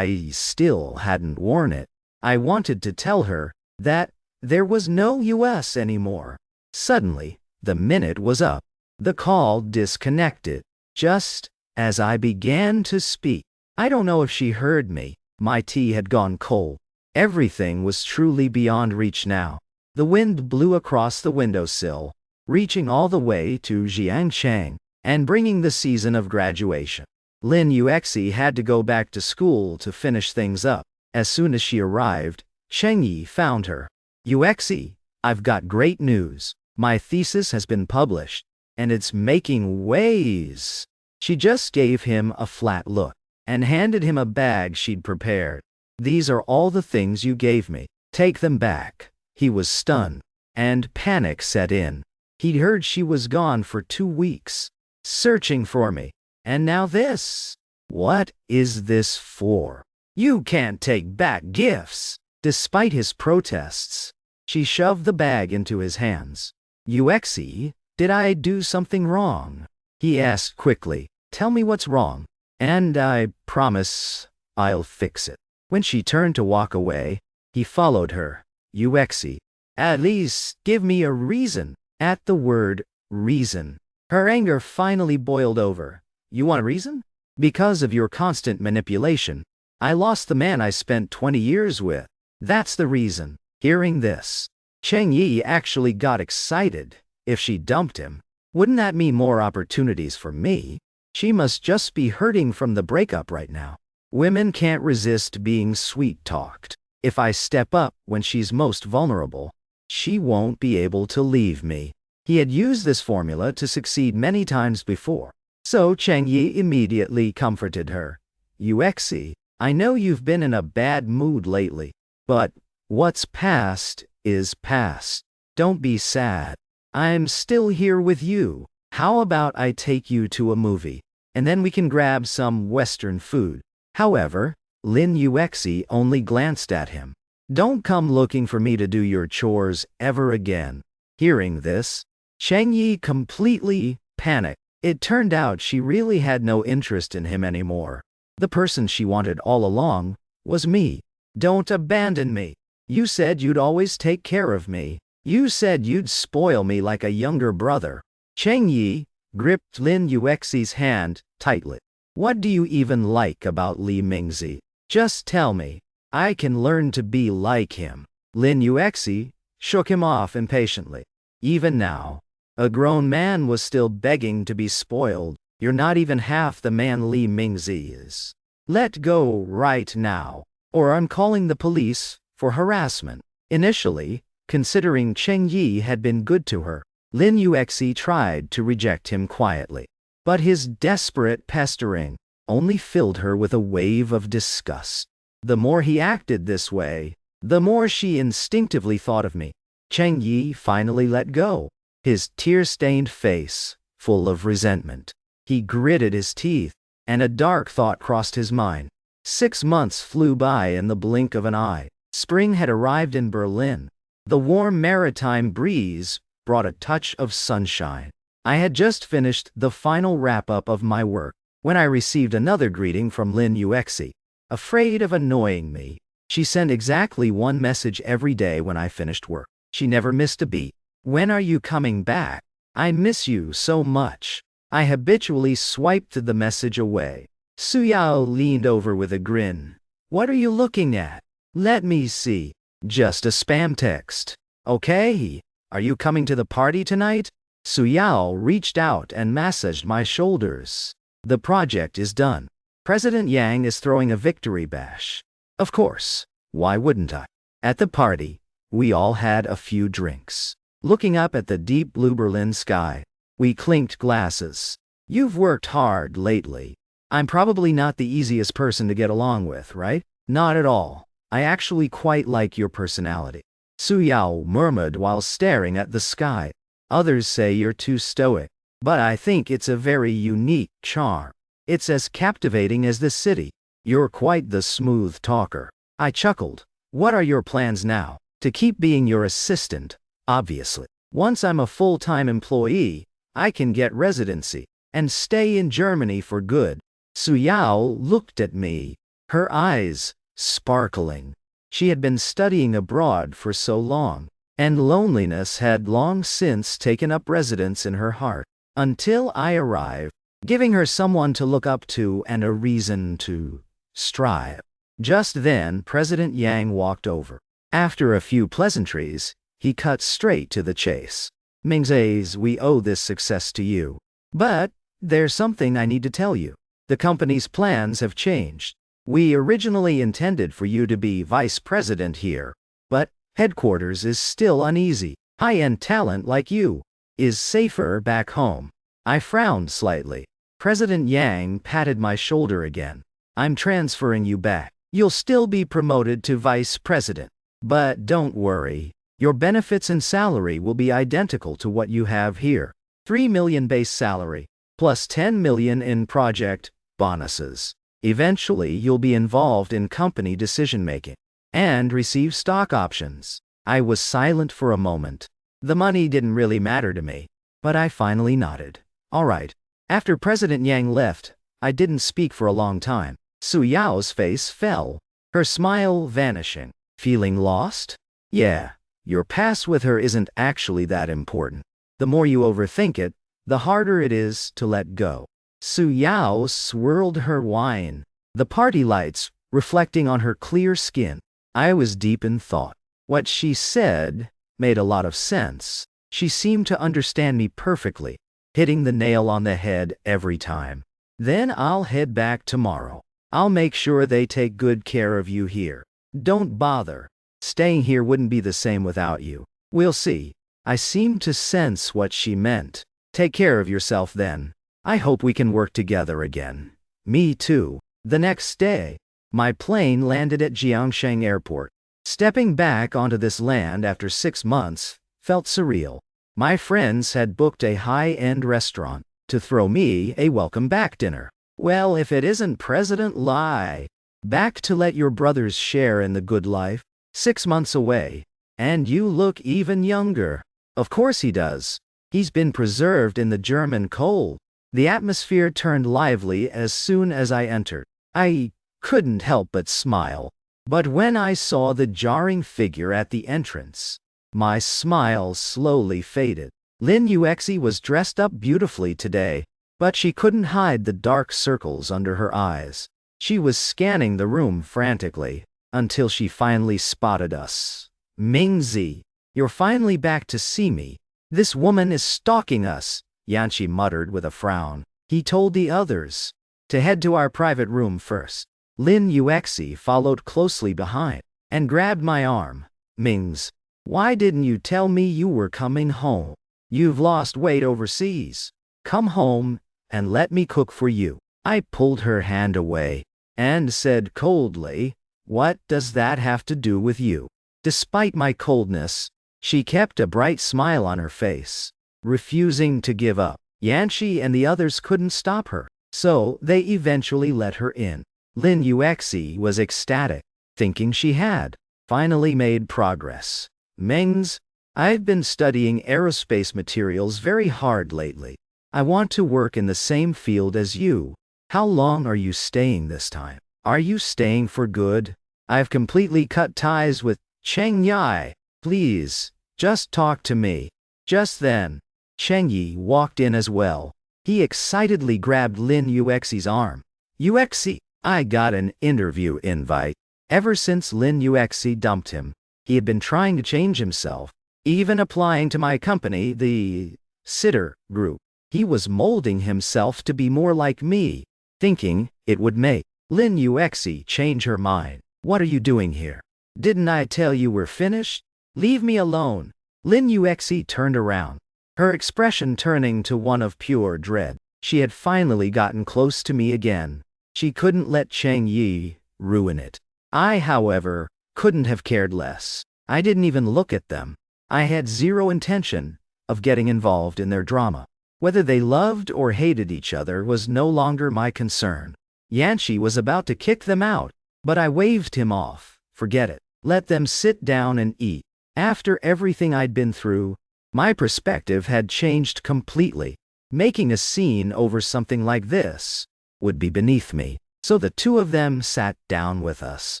still hadn't worn it. I wanted to tell her that there was no US anymore. Suddenly, the minute was up. The call disconnected. Just as I began to speak, I don't know if she heard me. My tea had gone cold. Everything was truly beyond reach now. The wind blew across the windowsill, reaching all the way to Jiangchang, and bringing the season of graduation. Lin Yuexi had to go back to school to finish things up. As soon as she arrived, Cheng Yi found her. Yuexi, I've got great news. My thesis has been published, and it's making waves. She just gave him a flat look, and handed him a bag she'd prepared. These are all the things you gave me. Take them back. He was stunned, and panic set in. He'd heard she was gone for 2 weeks, searching for me. And now this? What is this for? You can't take back gifts. Despite his protests, she shoved the bag into his hands. Yuexi, did I do something wrong? He asked quickly. Tell me what's wrong, and I promise I'll fix it. When she turned to walk away, he followed her. Yuexi, at least give me a reason. At the word reason, her anger finally boiled over. You want a reason? Because of your constant manipulation. I lost the man I spent 20 years with. That's the reason. Hearing this, Cheng Yi actually got excited. If she dumped him, wouldn't that mean more opportunities for me? She must just be hurting from the breakup right now. Women can't resist being sweet-talked. If I step up when she's most vulnerable, she won't be able to leave me. He had used this formula to succeed many times before. So Cheng Yi immediately comforted her. Yuexi, I know you've been in a bad mood lately, but what's past is past. Don't be sad. I'm still here with you. How about I take you to a movie, and then we can grab some Western food? However, Lin Yuexi only glanced at him. Don't come looking for me to do your chores ever again. Hearing this, Cheng Yi completely panicked. It turned out she really had no interest in him anymore. The person she wanted all along was me. Don't abandon me. You said you'd always take care of me. You said you'd spoil me like a younger brother. Cheng Yi gripped Lin Yuexi's hand tightly. What do you even like about Li Mingzi? Just tell me. I can learn to be like him. Lin Yuexi shook him off impatiently. Even now, a grown man was still begging to be spoiled. You're not even half the man Li Mingzi is. Let go right now, or I'm calling the police for harassment. Initially, considering Cheng Yi had been good to her, Lin Yuexi tried to reject him quietly. But his desperate pestering only filled her with a wave of disgust. The more he acted this way, the more she instinctively thought of me. Cheng Yi finally let go, his tear-stained face full of resentment. He gritted his teeth, and a dark thought crossed his mind. 6 months flew by in the blink of an eye. Spring had arrived in Berlin. The warm maritime breeze brought a touch of sunshine. I had just finished the final wrap-up of my work when I received another greeting from Lin Yuexi. Afraid of annoying me, she sent exactly one message every day when I finished work. She never missed a beat. When are you coming back? I miss you so much. I habitually swiped the message away. Su Yao leaned over with a grin. What are you looking at? Let me see. Just a spam text. Okay. Are you coming to the party tonight? Su Yao reached out and massaged my shoulders. The project is done. President Yang is throwing a victory bash. Of course. Why wouldn't I? At the party, we all had a few drinks. Looking up at the deep blue Berlin sky, we clinked glasses. You've worked hard lately. I'm probably not the easiest person to get along with, right? Not at all. I actually quite like your personality. Su Yao murmured while staring at the sky. Others say you're too stoic, but I think it's a very unique charm. It's as captivating as the city. You're quite the smooth talker. I chuckled. What are your plans now? To keep being your assistant, obviously. Once I'm a full-time employee, I can get residency and stay in Germany for good. Su Yao looked at me, her eyes sparkling. She had been studying abroad for so long, and loneliness had long since taken up residence in her heart. until I arrive, giving her someone to look up to and a reason to strive. Just then, President Yang walked over. After a few pleasantries, he cut straight to the chase. Ming says, we owe this success to you. But there's something I need to tell you. The company's plans have changed. We originally intended for you to be vice president here, but headquarters is still uneasy. High-end talent like you is safer back home. I frowned slightly. President Yang patted my shoulder again. I'm transferring you back. You'll still be promoted to vice president. But don't worry. Your benefits and salary will be identical to what you have here. 3 million base salary, plus 10 million in project bonuses. Eventually, you'll be involved in company decision-making and receive stock options. I was silent for a moment. The money didn't really matter to me, but I finally nodded. All right. After President Yang left, I didn't speak for a long time. Su Yao's face fell, her smile vanishing. Feeling lost? Yeah, your past with her isn't actually that important. The more you overthink it, the harder it is to let go. Su Yao swirled her wine, the party lights reflecting on her clear skin. I was deep in thought. What she said made a lot of sense. She seemed to understand me perfectly, hitting the nail on the head every time. Then I'll head back tomorrow. I'll make sure they take good care of you here. Don't bother. Staying here wouldn't be the same without you. We'll see. I seemed to sense what she meant. Take care of yourself then. I hope we can work together again. Me too. The next day, my plane landed at Jiangsheng Airport. Stepping back onto this land after 6 months felt surreal. My friends had booked a high-end restaurant to throw me a welcome-back dinner. Well, if it isn't President Lai, back to let your brothers share in the good life. 6 months away, and you look even younger. Of course he does. He's been preserved in the German cold. The atmosphere turned lively as soon as I entered. I couldn't help but smile. But when I saw the jarring figure at the entrance, my smile slowly faded. Lin Yuexi was dressed up beautifully today, but she couldn't hide the dark circles under her eyes. She was scanning the room frantically, until she finally spotted us. Mingzi, you're finally back to see me. This woman is stalking us, Yanqi muttered with a frown. He told the others to head to our private room first. Lin Yuexi followed closely behind and grabbed my arm. Mings, why didn't you tell me you were coming home? You've lost weight overseas. Come home and let me cook for you. I pulled her hand away and said coldly, what does that have to do with you? Despite my coldness, she kept a bright smile on her face, refusing to give up. Yanqi and the others couldn't stop her, so they eventually let her in. Lin Yuexi was ecstatic, thinking she had finally made progress. Mengs, I've been studying aerospace materials very hard lately. I want to work in the same field as you. How long are you staying this time? Are you staying for good? I've completely cut ties with Cheng Yi. Please, just talk to me. Just then, Cheng Yi walked in as well. He excitedly grabbed Lin Yuexi's arm. Yuexi, I got an interview invite. Ever since Lin Yuexi dumped him, he had been trying to change himself, even applying to my company, the Sitter Group. He was molding himself to be more like me, thinking it would make Lin Yuexi change her mind. What are you doing here? Didn't I tell you we're finished? Leave me alone. Lin Yuexi turned around, her expression turning to one of pure dread. She had finally gotten close to me again. She couldn't let Cheng Yi ruin it. I, however, couldn't have cared less. I didn't even look at them. I had zero intention of getting involved in their drama. Whether they loved or hated each other was no longer my concern. Yanqi was about to kick them out, but I waved him off. Forget it. Let them sit down and eat. After everything I'd been through, my perspective had changed completely. Making a scene over something like this would be beneath me. So the two of them sat down with us.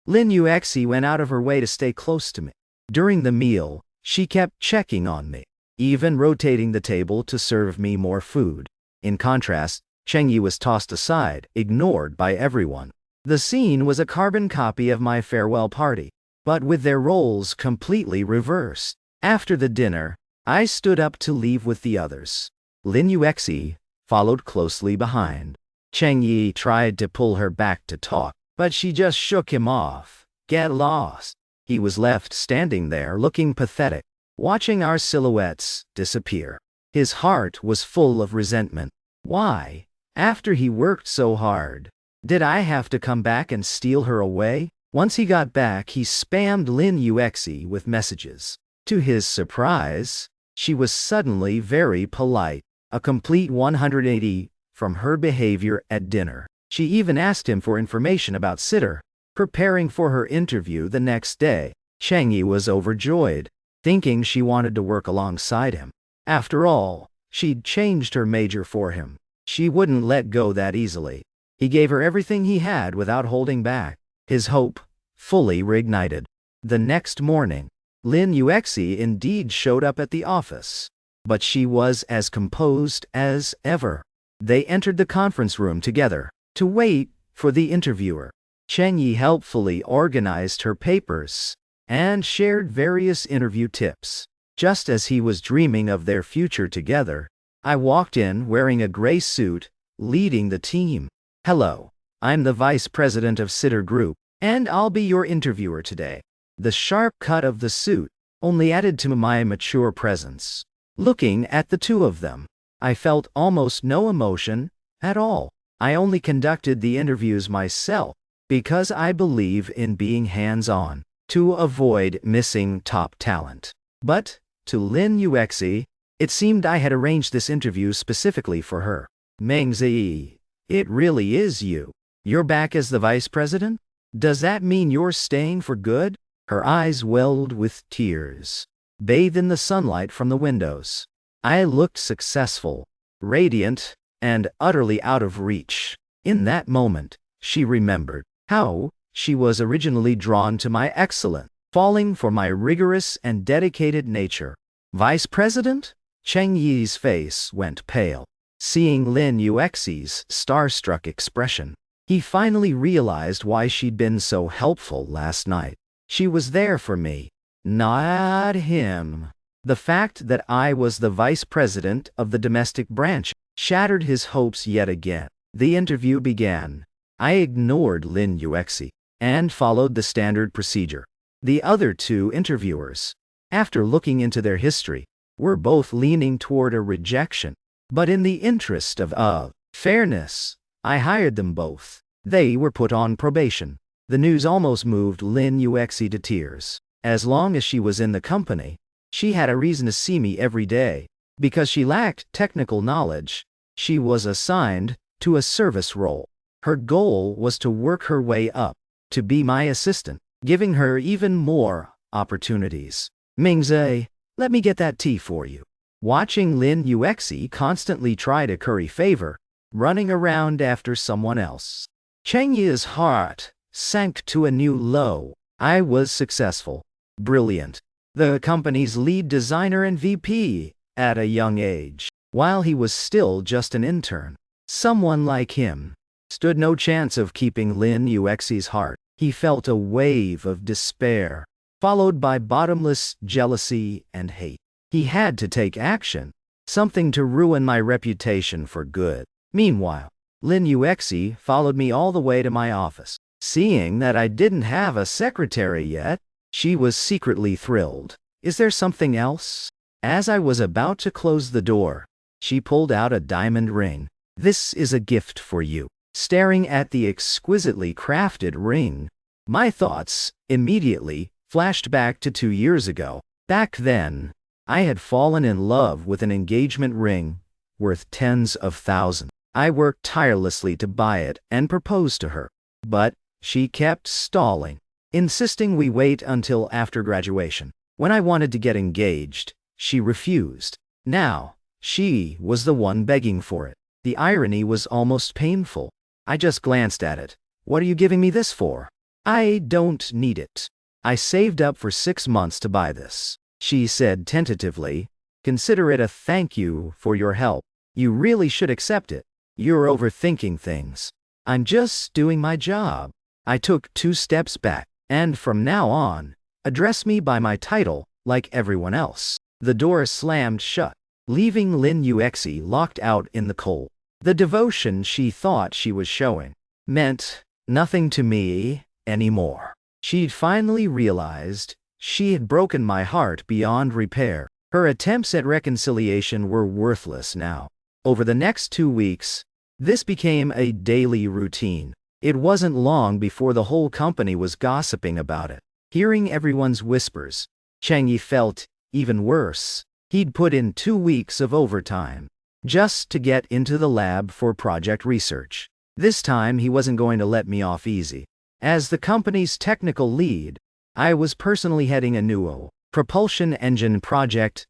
Lin Yuexi went out of her way to stay close to me. During the meal, she kept checking on me. even rotating the table to serve me more food. In contrast, Chengyi was tossed aside, ignored by everyone. The scene was a carbon copy of my farewell party, but with their roles completely reversed. After the dinner, I stood up to leave with the others. Lin Yuexi followed closely behind. Chengyi tried to pull her back to talk, but she just shook him off. Get lost. He was left standing there looking pathetic, watching our silhouettes disappear. His heart was full of resentment. Why, after he worked so hard, did I have to come back and steal her away? Once he got back, he spammed Lin Yuexi with messages. To his surprise, she was suddenly very polite, a complete 180 from her behavior at dinner. She even asked him for information about Sitter, preparing for her interview the next day. Chengyi was overjoyed, thinking she wanted to work alongside him. After all, she'd changed her major for him. She wouldn't let go that easily. He gave her everything he had without holding back. His hope fully reignited. The next morning, Lin Yuexi indeed showed up at the office, but she was as composed as ever. They entered the conference room together to wait for the interviewer. Chengyi helpfully organized her papers and shared various interview tips. Just as he was dreaming of their future together, I walked in wearing a gray suit, leading the team. Hello, I'm the vice president of Sitter Group, and I'll be your interviewer today. The sharp cut of the suit only added to my mature presence. Looking at the two of them, I felt almost no emotion at all. I only conducted the interviews myself because I believe in being hands-on to avoid missing top talent. But to Lin Yuexi, it seemed I had arranged this interview specifically for her. Mengzi, it really is you. You're back as the vice president? Does that mean you're staying for good? Her eyes welled with tears, bathed in the sunlight from the windows. I looked successful, radiant, and utterly out of reach. In that moment, she remembered how she was originally drawn to my excellence, falling for my rigorous and dedicated nature. Vice President? Chengyi's face went pale, seeing Lin Yuexi's starstruck expression. He finally realized why she'd been so helpful last night. She was there for me, not him. The fact that I was the vice president of the domestic branch shattered his hopes yet again. The interview began. I ignored Lin Yuexi and followed the standard procedure. The other two interviewers, after looking into their history, were both leaning toward a rejection. But in the interest of fairness, I hired them both. They were put on probation. The news almost moved Lin Yuexi to tears. As long as she was in the company, she had a reason to see me every day. Because she lacked technical knowledge, she was assigned to a service role. Her goal was to work her way up, to be my assistant, giving her even more opportunities. Mingze, let me get that tea for you. Watching Lin Yuexi constantly try to curry favor, running around after someone else. Chengyi's heart sank to a new low. I was successful, brilliant, the company's lead designer and VP at a young age, while he was still just an intern. Someone like him stood no chance of keeping Lin Yuexi's heart. He felt a wave of despair, followed by bottomless jealousy and hate. He had to take action, something to ruin my reputation for good. Meanwhile, Lin Yuexi followed me all the way to my office. Seeing that I didn't have a secretary yet, she was secretly thrilled. Is there something else? As I was about to close the door, she pulled out a diamond ring. This is a gift for you. Staring at the exquisitely crafted ring, my thoughts immediately flashed back to 2 years ago. Back then, I had fallen in love with an engagement ring worth tens of thousands. I worked tirelessly to buy it and propose to her, but she kept stalling, insisting we wait until after graduation. When I wanted to get engaged, she refused. Now, she was the one begging for it. The irony was almost painful. I just glanced at it. What are you giving me this for? I don't need it. I saved up for 6 months to buy this, she said tentatively, Consider it a thank you for your help. You really should accept it. You're overthinking things. I'm just doing my job. I took 2 steps back, and from now on, address me by my title, like everyone else. The door slammed shut, leaving Lin Yuexi locked out in the cold. The devotion she thought she was showing meant nothing to me anymore. She'd finally realized she had broken my heart beyond repair. Her attempts at reconciliation were worthless now. Over the next 2 weeks, this became a daily routine. It wasn't long before the whole company was gossiping about it. Hearing everyone's whispers, Changyi felt even worse. He'd put in 2 weeks of overtime just to get into the lab for project research. This time he wasn't going to let me off easy. As the company's technical lead, I was personally heading a new propulsion engine project.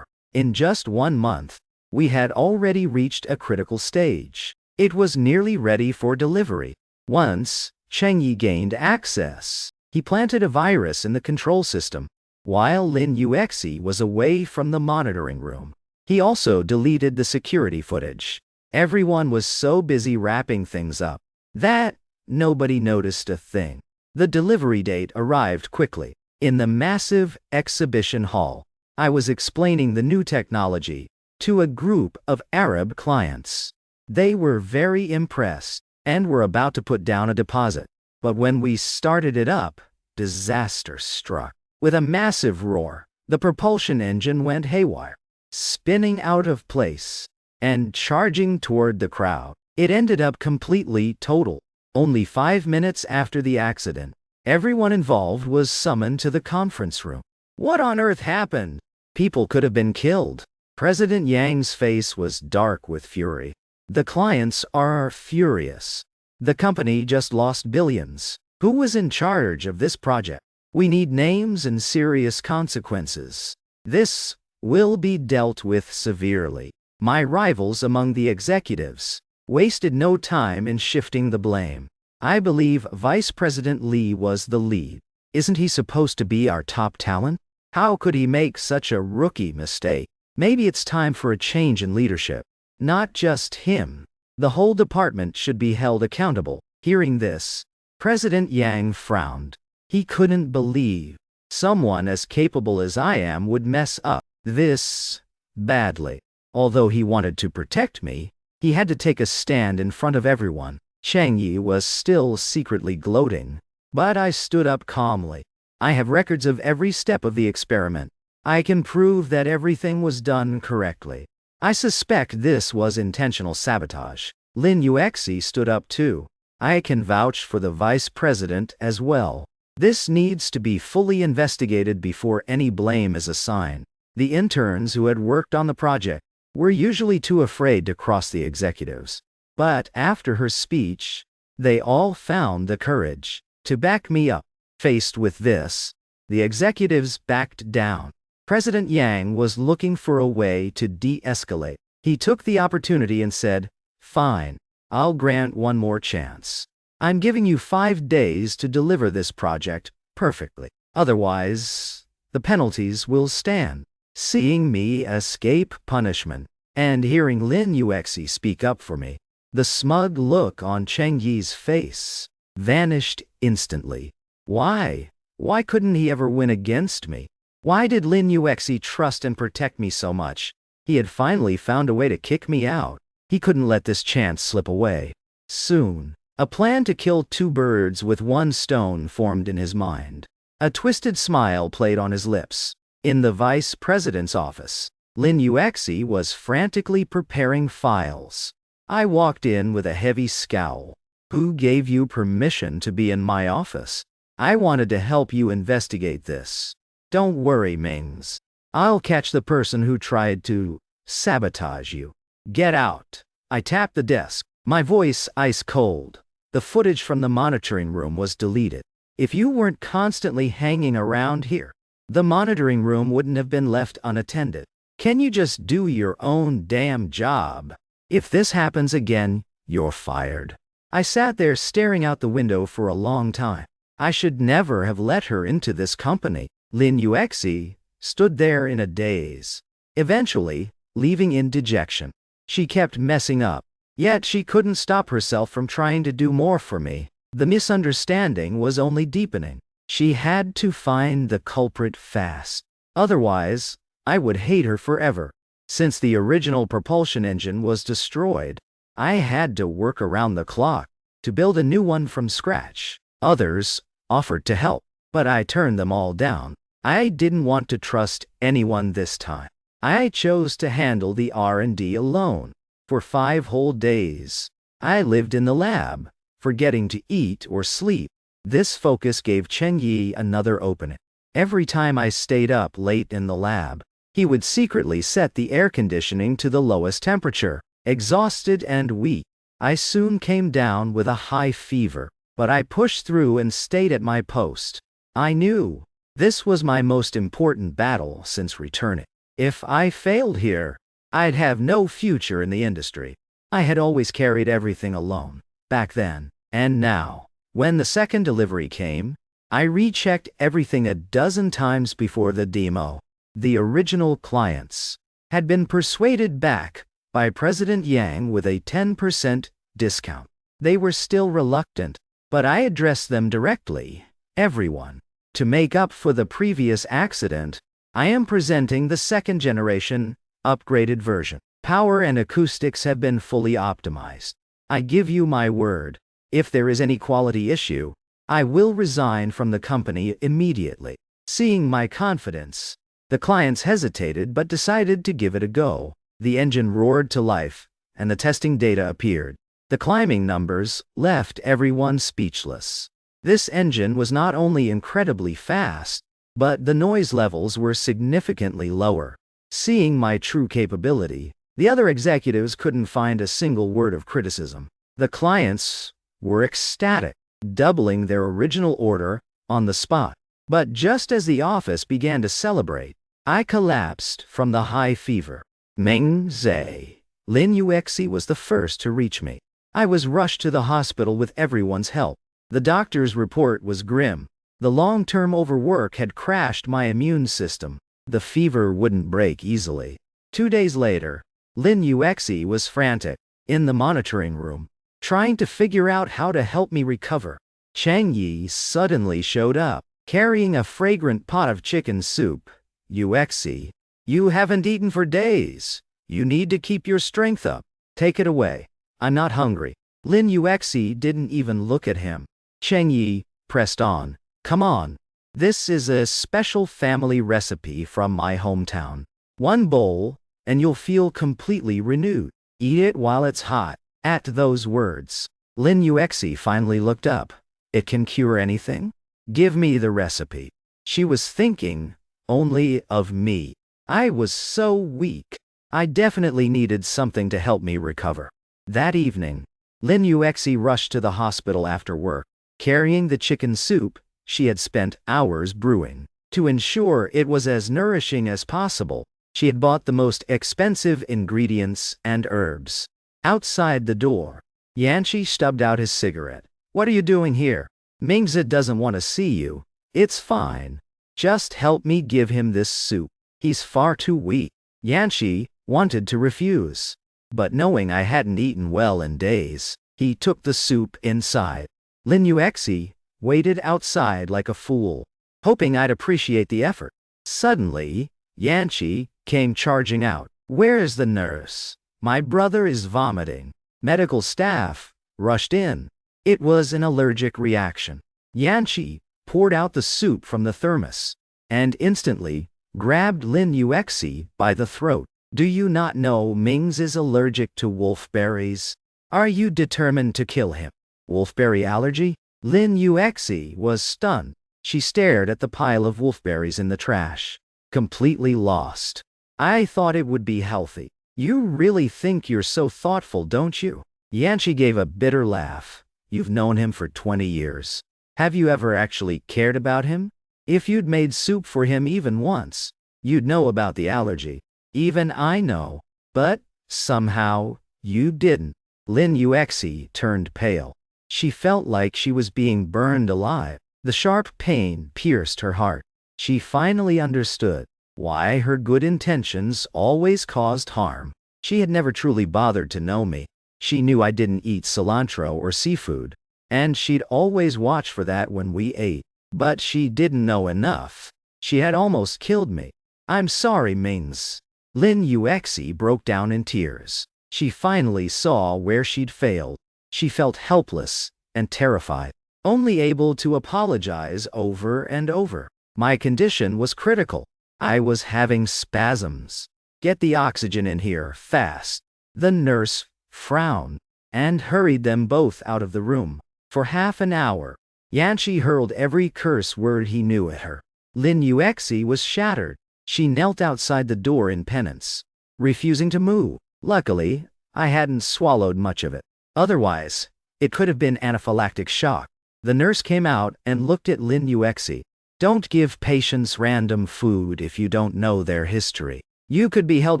In just 1 month, we had already reached a critical stage. It was nearly ready for delivery. Once Changyi gained access, he planted a virus in the control system, while Lin Yuexi was away from the monitoring room. He also deleted the security footage. Everyone was so busy wrapping things up that nobody noticed a thing. The delivery date arrived quickly. In the massive exhibition hall, I was explaining the new technology to a group of Arab clients. They were very impressed and were about to put down a deposit. But when we started it up, disaster struck. With a massive roar, the propulsion engine went haywire, spinning out of place and charging toward the crowd. It ended up completely total. Only 5 minutes after the accident, everyone involved was summoned to the conference room. What on earth happened? People could have been killed. President Yang's face was dark with fury. The clients are furious. The company just lost billions. Who was in charge of this project? We need names and serious consequences. This will be dealt with severely. My rivals among the executives wasted no time in shifting the blame. I believe Vice President Li was the lead. Isn't he supposed to be our top talent? How could he make such a rookie mistake? Maybe it's time for a change in leadership. Not just him. The whole department should be held accountable. Hearing this, President Yang frowned. He couldn't believe someone as capable as I am would mess up this badly. Although he wanted to protect me, he had to take a stand in front of everyone. Changyi was still secretly gloating, but I stood up calmly. I have records of every step of the experiment. I can prove that everything was done correctly. I suspect this was intentional sabotage. Lin Yuexi stood up too. I can vouch for the vice president as well. This needs to be fully investigated before any blame is assigned. The interns who had worked on the project were usually too afraid to cross the executives. But after her speech, they all found the courage to back me up. Faced with this, the executives backed down. President Yang was looking for a way to de-escalate. He took the opportunity and said, "Fine, I'll grant one more chance. I'm giving you 5 days to deliver this project perfectly. Otherwise, the penalties will stand." Seeing me escape punishment, and hearing Lin Yuexi speak up for me, the smug look on Changyi's face vanished instantly. Why? Why couldn't he ever win against me? Why did Lin Yuexi trust and protect me so much? He had finally found a way to kick me out. He couldn't let this chance slip away. Soon, a plan to kill 2 birds with 1 stone formed in his mind. A twisted smile played on his lips. In the vice president's office, Lin Yuexi was frantically preparing files. I walked in with a heavy scowl. "Who gave you permission to be in my office? I wanted to help you investigate this. Don't worry, Mings. I'll catch the person who tried to sabotage you. Get out." I tapped the desk, my voice ice cold. The footage from the monitoring room was deleted. If you weren't constantly hanging around here, the monitoring room wouldn't have been left unattended. Can you just do your own damn job? If this happens again, you're fired. I sat there staring out the window for a long time. I should never have let her into this company. Lin Yuexi stood there in a daze, eventually leaving in dejection. She kept messing up, yet she couldn't stop herself from trying to do more for me. The misunderstanding was only deepening. She had to find the culprit fast. Otherwise, I would hate her forever. Since the original propulsion engine was destroyed, I had to work around the clock to build a new one from scratch. Others offered to help, but I turned them all down. I didn't want to trust anyone this time. I chose to handle the R&D alone. For 5 whole days, I lived in the lab, forgetting to eat or sleep. This focus gave Cheng-Yi another opening. Every time I stayed up late in the lab, he would secretly set the air conditioning to the lowest temperature. Exhausted and weak, I soon came down with a high fever, but I pushed through and stayed at my post. I knew this was my most important battle since returning. If I failed here, I'd have no future in the industry. I had always carried everything alone, back then, and now. When the second delivery came, I rechecked everything a dozen times before the demo. The original clients had been persuaded back by President Yang with a 10% discount. They were still reluctant, but I addressed them directly. Everyone. To make up for the previous accident, I am presenting the second generation, upgraded version. Power and acoustics have been fully optimized. I give you my word, if there is any quality issue, I will resign from the company immediately. Seeing my confidence, the clients hesitated but decided to give it a go. The engine roared to life, and the testing data appeared. The climbing numbers left everyone speechless. This engine was not only incredibly fast, but the noise levels were significantly lower. Seeing my true capability, the other executives couldn't find a single word of criticism. The clients were ecstatic, doubling their original order on the spot. But just as the office began to celebrate, I collapsed from the high fever. Meng Zhe, Lin Yuexi was the first to reach me. I was rushed to the hospital with everyone's help. The doctor's report was grim. The long-term overwork had crashed my immune system. The fever wouldn't break easily. 2 days later, Lin Yuexi was frantic, in the monitoring room, trying to figure out how to help me recover. Cheng-Yi suddenly showed up, carrying a fragrant pot of chicken soup. Yuexi, you haven't eaten for days. You need to keep your strength up. Take it away. I'm not hungry. Lin Yuexi didn't even look at him. Cheng-Yi pressed on. Come on. This is a special family recipe from my hometown. 1 bowl, and you'll feel completely renewed. Eat it while it's hot. At those words, Lin Yuexi finally looked up. It can cure anything? Give me the recipe. She was thinking only of me. I was so weak. I definitely needed something to help me recover. That evening, Lin Yuexi rushed to the hospital after work, carrying the chicken soup she had spent hours brewing. To ensure it was as nourishing as possible, she had bought the most expensive ingredients and herbs. Outside the door, Yanqi stubbed out his cigarette. What are you doing here? Mingzi doesn't want to see you. It's fine. Just help me give him this soup. He's far too weak. Yanqi wanted to refuse, but knowing I hadn't eaten well in days, he took the soup inside. Lin Yuexi waited outside like a fool, hoping I'd appreciate the effort. Suddenly, Yanqi came charging out. Where is the nurse? My brother is vomiting. Medical staff rushed in. It was an allergic reaction. Yanqi poured out the soup from the thermos, and instantly grabbed Lin Yuexi by the throat. Do you not know Mings is allergic to wolfberries? Are you determined to kill him? Wolfberry allergy? Lin Yuexi was stunned. She stared at the pile of wolfberries in the trash, completely lost. I thought it would be healthy. You really think you're so thoughtful, don't you? Yanqi gave a bitter laugh. You've known him for 20 years. Have you ever actually cared about him? If you'd made soup for him even once, you'd know about the allergy. Even I know. But, somehow, you didn't. Lin Yuexi turned pale. She felt like she was being burned alive. The sharp pain pierced her heart. She finally understood. Why her good intentions always caused harm. She had never truly bothered to know me. She knew I didn't eat cilantro or seafood, and she'd always watch for that when we ate. But she didn't know enough. She had almost killed me. I'm sorry, Mings. Lin Yuexi broke down in tears. She finally saw where she'd failed. She felt helpless and terrified, only able to apologize over and over. My condition was critical. I was having spasms. Get the oxygen in here, fast. The nurse frowned and hurried them both out of the room. For half an hour, Yanchi hurled every curse word he knew at her. Lin Yuexi was shattered. She knelt outside the door in penance, refusing to move. Luckily, I hadn't swallowed much of it. Otherwise, it could have been anaphylactic shock. The nurse came out and looked at Lin Yuexi. Don't give patients random food if you don't know their history. You could be held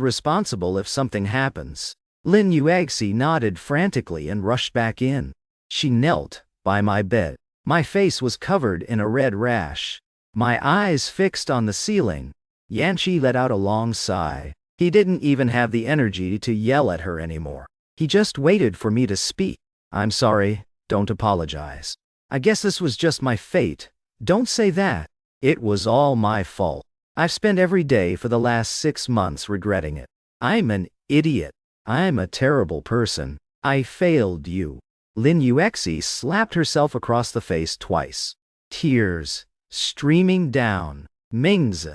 responsible if something happens. Lin Yuexi nodded frantically and rushed back in. She knelt by my bed. My face was covered in a red rash. My eyes fixed on the ceiling. Yanchi let out a long sigh. He didn't even have the energy to yell at her anymore. He just waited for me to speak. I'm sorry, don't apologize. I guess this was just my fate. Don't say that. It was all my fault. I've spent every day for the last 6 months regretting it. I'm an idiot. I'm a terrible person. I failed you. Lin Yuexi slapped herself across the face twice. Tears streaming down. Mings,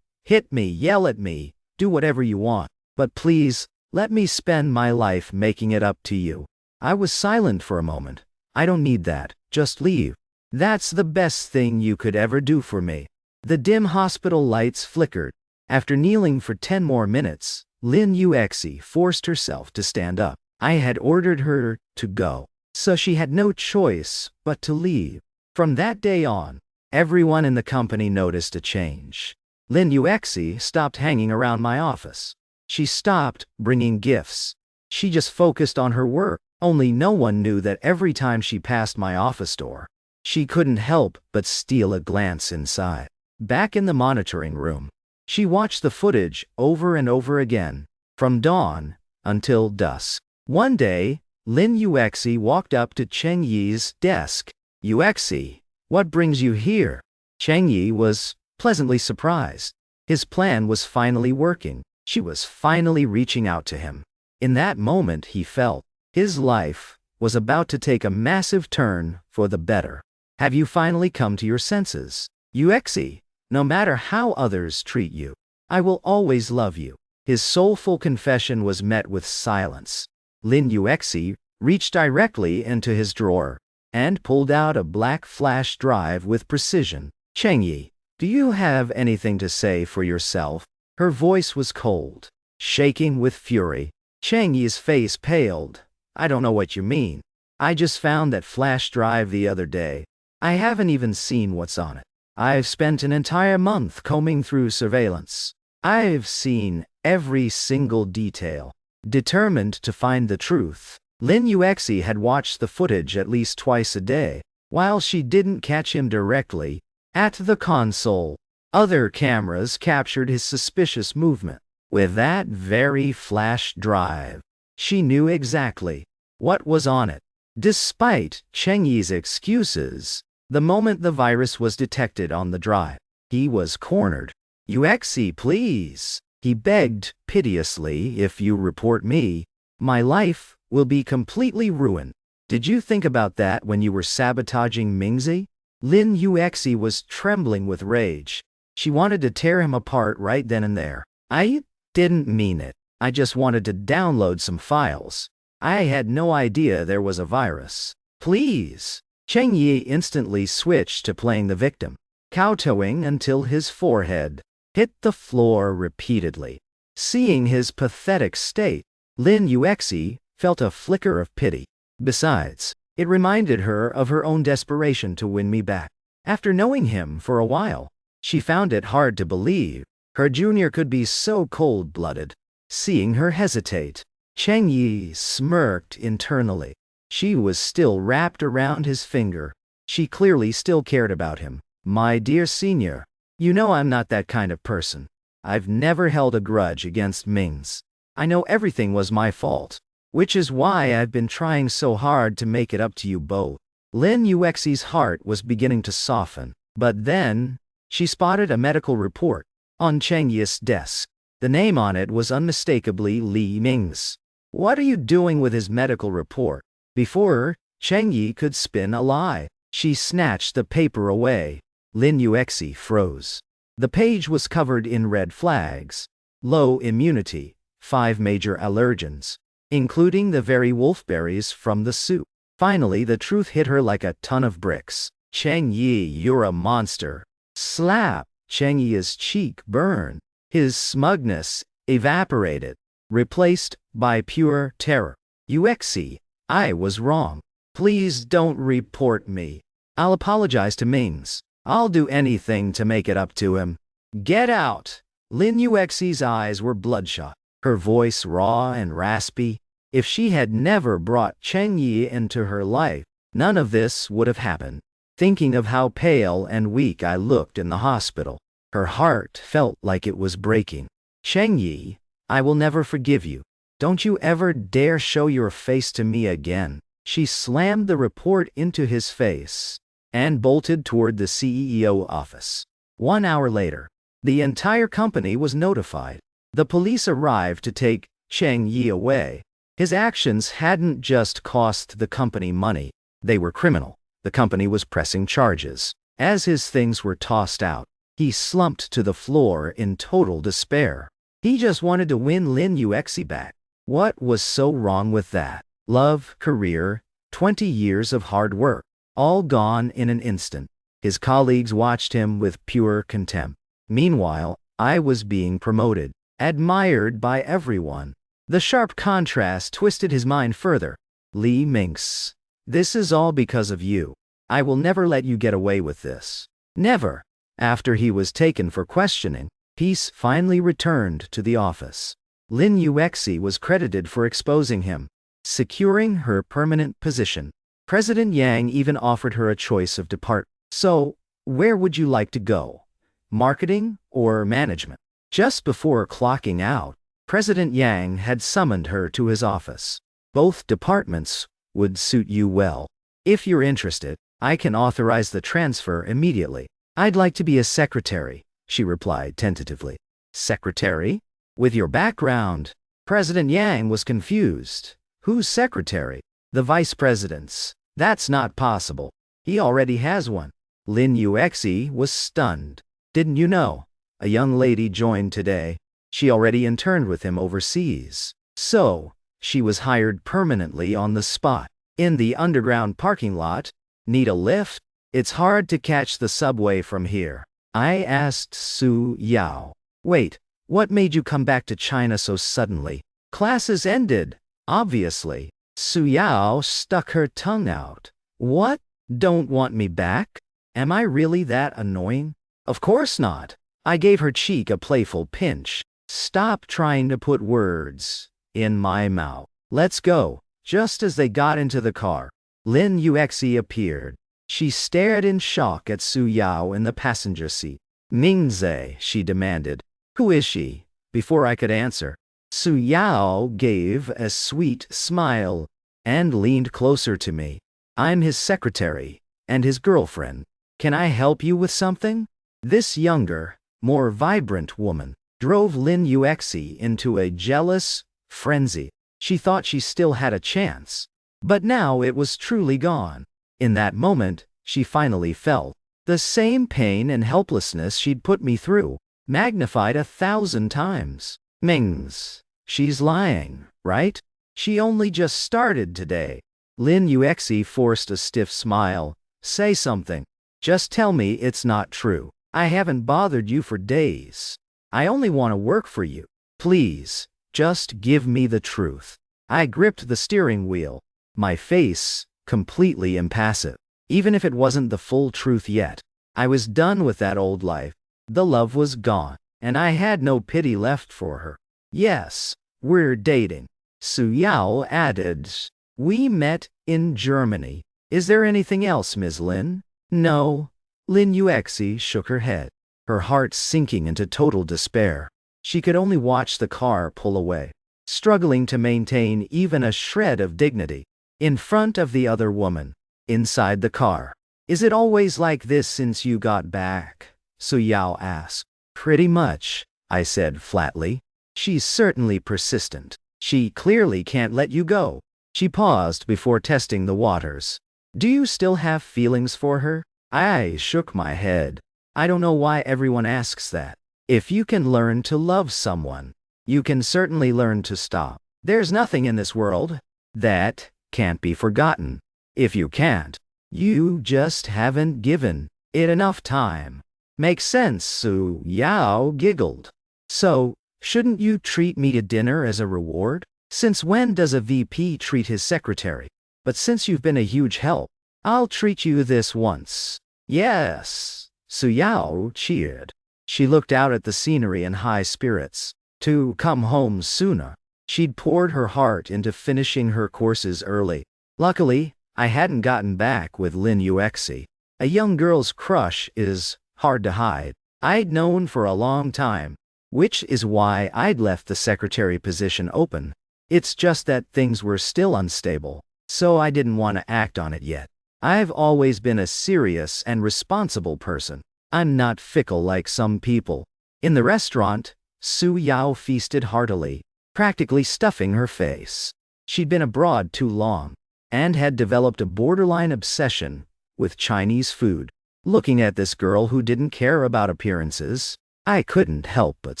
hit me, yell at me, do whatever you want. But please, let me spend my life making it up to you. I was silent for a moment. I don't need that. Just leave. That's the best thing you could ever do for me. The dim hospital lights flickered. After kneeling for 10 more minutes, Lin Yuexi forced herself to stand up. I had ordered her to go, so she had no choice but to leave. From that day on, everyone in the company noticed a change. Lin Yuexi stopped hanging around my office. She stopped bringing gifts. She just focused on her work. Only no one knew that every time she passed my office door, she couldn't help but steal a glance inside. Back in the monitoring room, she watched the footage over and over again, from dawn until dusk. One day, Lin Yuexi walked up to Cheng Yi's desk. Yuexi, what brings you here? Cheng Yi was pleasantly surprised. His plan was finally working. She was finally reaching out to him. In that moment, he felt his life was about to take a massive turn for the better. Have you finally come to your senses? Yuexi, no matter how others treat you, I will always love you. His soulful confession was met with silence. Lin Yuexi reached directly into his drawer and pulled out a black flash drive with precision. Cheng Yi, do you have anything to say for yourself? Her voice was cold, shaking with fury. Cheng Yi's face paled. I don't know what you mean. I just found that flash drive the other day. I haven't even seen what's on it. I've spent an entire month combing through surveillance. I've seen every single detail. Determined to find the truth, Lin Yuexi had watched the footage at least twice a day. While she didn't catch him directly, at the console, other cameras captured his suspicious movement. With that very flash drive, she knew exactly what was on it. Despite Cheng Yi's excuses, the moment the virus was detected on the drive, he was cornered. Yuexi, please, he begged piteously, if you report me, my life will be completely ruined. Did you think about that when you were sabotaging Mingzi? Lin Yuexi was trembling with rage. She wanted to tear him apart right then and there. I didn't mean it. I just wanted to download some files. I had no idea there was a virus. Please. Cheng Yi instantly switched to playing the victim, kowtowing until his forehead hit the floor repeatedly. Seeing his pathetic state, Lin Yuexi felt a flicker of pity. Besides, it reminded her of her own desperation to win me back. After knowing him for a while, she found it hard to believe her junior could be so cold-blooded. Seeing her hesitate, Cheng Yi smirked internally. She was still wrapped around his finger. She clearly still cared about him. My dear senior, you know I'm not that kind of person. I've never held a grudge against Mings. I know everything was my fault, which is why I've been trying so hard to make it up to you both. Lin Yuexi's heart was beginning to soften, but then she spotted a medical report on Cheng Yi's desk. The name on it was unmistakably Li Ming's. What are you doing with his medical report? Before Cheng Yi could spin a lie, she snatched the paper away. Lin Yuexi froze. The page was covered in red flags. Low immunity, 5 major allergens, including the very wolfberries from the soup. Finally, the truth hit her like a ton of bricks. Cheng Yi, you're a monster. Slap! Cheng Yi's cheek burned. His smugness evaporated, replaced by pure terror. Yuexi, I was wrong. Please don't report me. I'll apologize to Mings. I'll do anything to make it up to him. Get out! Lin Yuexi's eyes were bloodshot, her voice raw and raspy. If she had never brought Cheng Yi into her life, none of this would have happened. Thinking of how pale and weak I looked in the hospital, her heart felt like it was breaking. Cheng Yi, I will never forgive you. Don't you ever dare show your face to me again. She slammed the report into his face and bolted toward the CEO office. 1 hour later, the entire company was notified. The police arrived to take Cheng Yi away. His actions hadn't just cost the company money, they were criminal. The company was pressing charges. As his things were tossed out, he slumped to the floor in total despair. He just wanted to win Lin Yuexi back. What was so wrong with that? Love, career, 20 years of hard work, all gone in an instant. His colleagues watched him with pure contempt. Meanwhile, I was being promoted, admired by everyone. The sharp contrast twisted his mind further. Li Mings, this is all because of you. I will never let you get away with this. Never. After he was taken for questioning, peace finally returned to the office. Lin Yuexi was credited for exposing him, securing her permanent position. President Yang even offered her a choice of department. So, where would you like to go? Marketing or management? Just before clocking out, President Yang had summoned her to his office. Both departments would suit you well. If you're interested, I can authorize the transfer immediately. I'd like to be a secretary, she replied tentatively. Secretary? With your background? President Yang was confused. Who's secretary? The vice president's. That's not possible. He already has one. Lin Yuexi was stunned. Didn't you know? A young lady joined today. She already interned with him overseas. So, she was hired permanently on the spot. In the underground parking lot. Need a lift? It's hard to catch the subway from here. I asked Su Yao. Wait, what made you come back to China so suddenly? Classes ended, obviously. Su Yao stuck her tongue out. What? Don't want me back? Am I really that annoying? Of course not. I gave her cheek a playful pinch. Stop trying to put words in my mouth. Let's go. Just as they got into the car, Lin Yuexi appeared. She stared in shock at Su Yao in the passenger seat. Mingze, she demanded. Who is she? Before I could answer, Su Yao gave a sweet smile and leaned closer to me. I'm his secretary and his girlfriend. Can I help you with something? This younger, more vibrant woman drove Lin Yuexi into a jealous frenzy. She thought she still had a chance, but now it was truly gone. In that moment, she finally felt the same pain and helplessness she'd put me through, magnified 1,000 times. Mings, she's lying, right? She only just started today. Lin Yuexi forced a stiff smile. Say something. Just tell me it's not true. I haven't bothered you for days. I only want to work for you. Please, just give me the truth. I gripped the steering wheel, my face completely impassive. Even if it wasn't the full truth yet, I was done with that old life. The love was gone, and I had no pity left for her. Yes, we're dating. Su Yao added. We met in Germany. Is there anything else, Ms. Lin? No. Lin Yuexi shook her head, her heart sinking into total despair. She could only watch the car pull away, struggling to maintain even a shred of dignity in front of the other woman inside the car. Is it always like this since you got back? Su Yao asked. Pretty much, I said flatly. She's certainly persistent. She clearly can't let you go. She paused before testing the waters. Do you still have feelings for her? I shook my head. I don't know why everyone asks that. If you can learn to love someone, you can certainly learn to stop. There's nothing in this world that can't be forgotten. If you can't, you just haven't given it enough time. Makes sense, Su Yao giggled. So, shouldn't you treat me to dinner as a reward? Since when does a VP treat his secretary? But since you've been a huge help, I'll treat you this once. Yes, Su Yao cheered. She looked out at the scenery in high spirits. To come home sooner. She'd poured her heart into finishing her courses early. Luckily, I hadn't gotten back with Lin Yuexi. A young girl's crush is hard to hide. I'd known for a long time, which is why I'd left the secretary position open. It's just that things were still unstable, so I didn't want to act on it yet. I've always been a serious and responsible person. I'm not fickle like some people. In the restaurant, Su Yao feasted heartily, practically stuffing her face. She'd been abroad too long, and had developed a borderline obsession with Chinese food. Looking at this girl who didn't care about appearances, I couldn't help but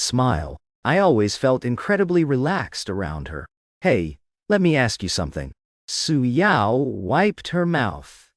smile. I always felt incredibly relaxed around her. Hey, let me ask you something. Su Yao wiped her mouth.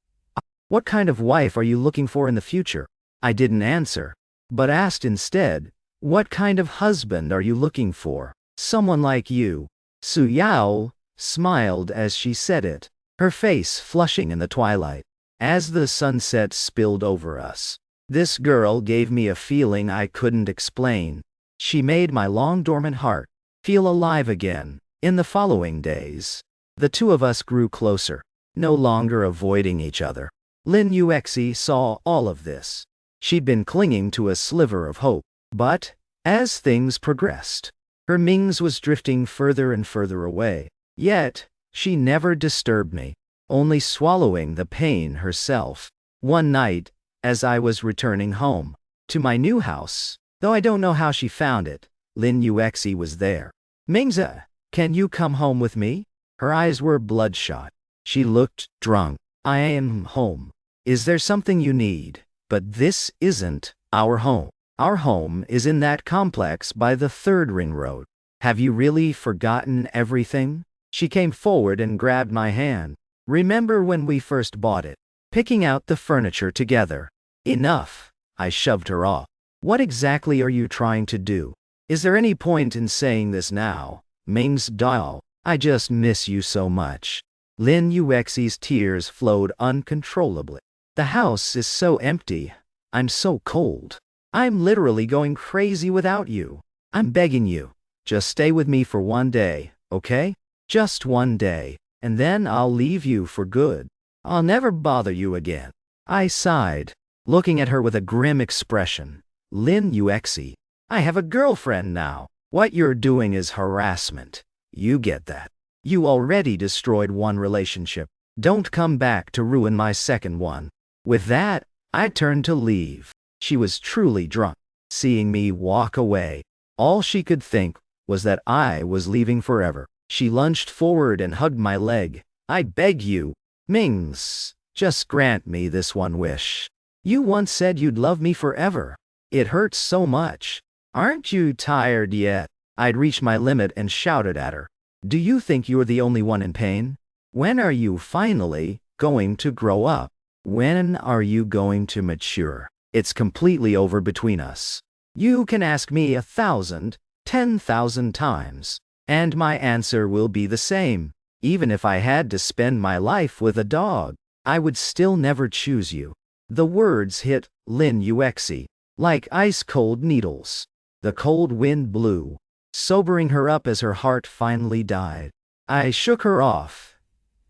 What kind of wife are you looking for in the future? I didn't answer, but asked instead, what kind of husband are you looking for? Someone like you. Su Yao smiled as she said it, her face flushing in the twilight. As the sunset spilled over us, this girl gave me a feeling I couldn't explain. She made my long-dormant heart feel alive again. In the following days, the two of us grew closer, no longer avoiding each other. Lin Yuexi saw all of this. She'd been clinging to a sliver of hope, but, as things progressed, her Mings was drifting further and further away. Yet, she never disturbed me, only swallowing the pain herself. One night, as I was returning home to my new house, though I don't know how she found it, Lin Yuexi was there. Mingza, can you come home with me? Her eyes were bloodshot. She looked drunk. I am home. Is there something you need? But this isn't our home. Our home is in that complex by the 3rd ring road. Have you really forgotten everything? She came forward and grabbed my hand. Remember when we first bought it? Picking out the furniture together. Enough. I shoved her off. What exactly are you trying to do? Is there any point in saying this now? Ming's doll. I just miss you so much. Lin Yuexi's tears flowed uncontrollably. The house is so empty. I'm so cold. I'm literally going crazy without you. I'm begging you. Just stay with me for one day, okay? Just one day, and then I'll leave you for good. I'll never bother you again. I sighed, looking at her with a grim expression. Lin Yuexi, I have a girlfriend now. What you're doing is harassment. You get that. You already destroyed one relationship. Don't come back to ruin my second one. With that, I turned to leave. She was truly drunk. Seeing me walk away, all she could think was that I was leaving forever. She lunged forward and hugged my leg. I beg you, Mings, just grant me this one wish. You once said you'd love me forever. It hurts so much. Aren't you tired yet? I'd reached my limit and shouted at her. Do you think you're the only one in pain? When are you finally going to grow up? When are you going to mature? It's completely over between us. You can ask me 1,000, 10,000 times, and my answer will be the same. Even if I had to spend my life with a dog, I would still never choose you. The words hit Lin Yuexi like ice-cold needles. The cold wind blew, sobering her up as her heart finally died. I shook her off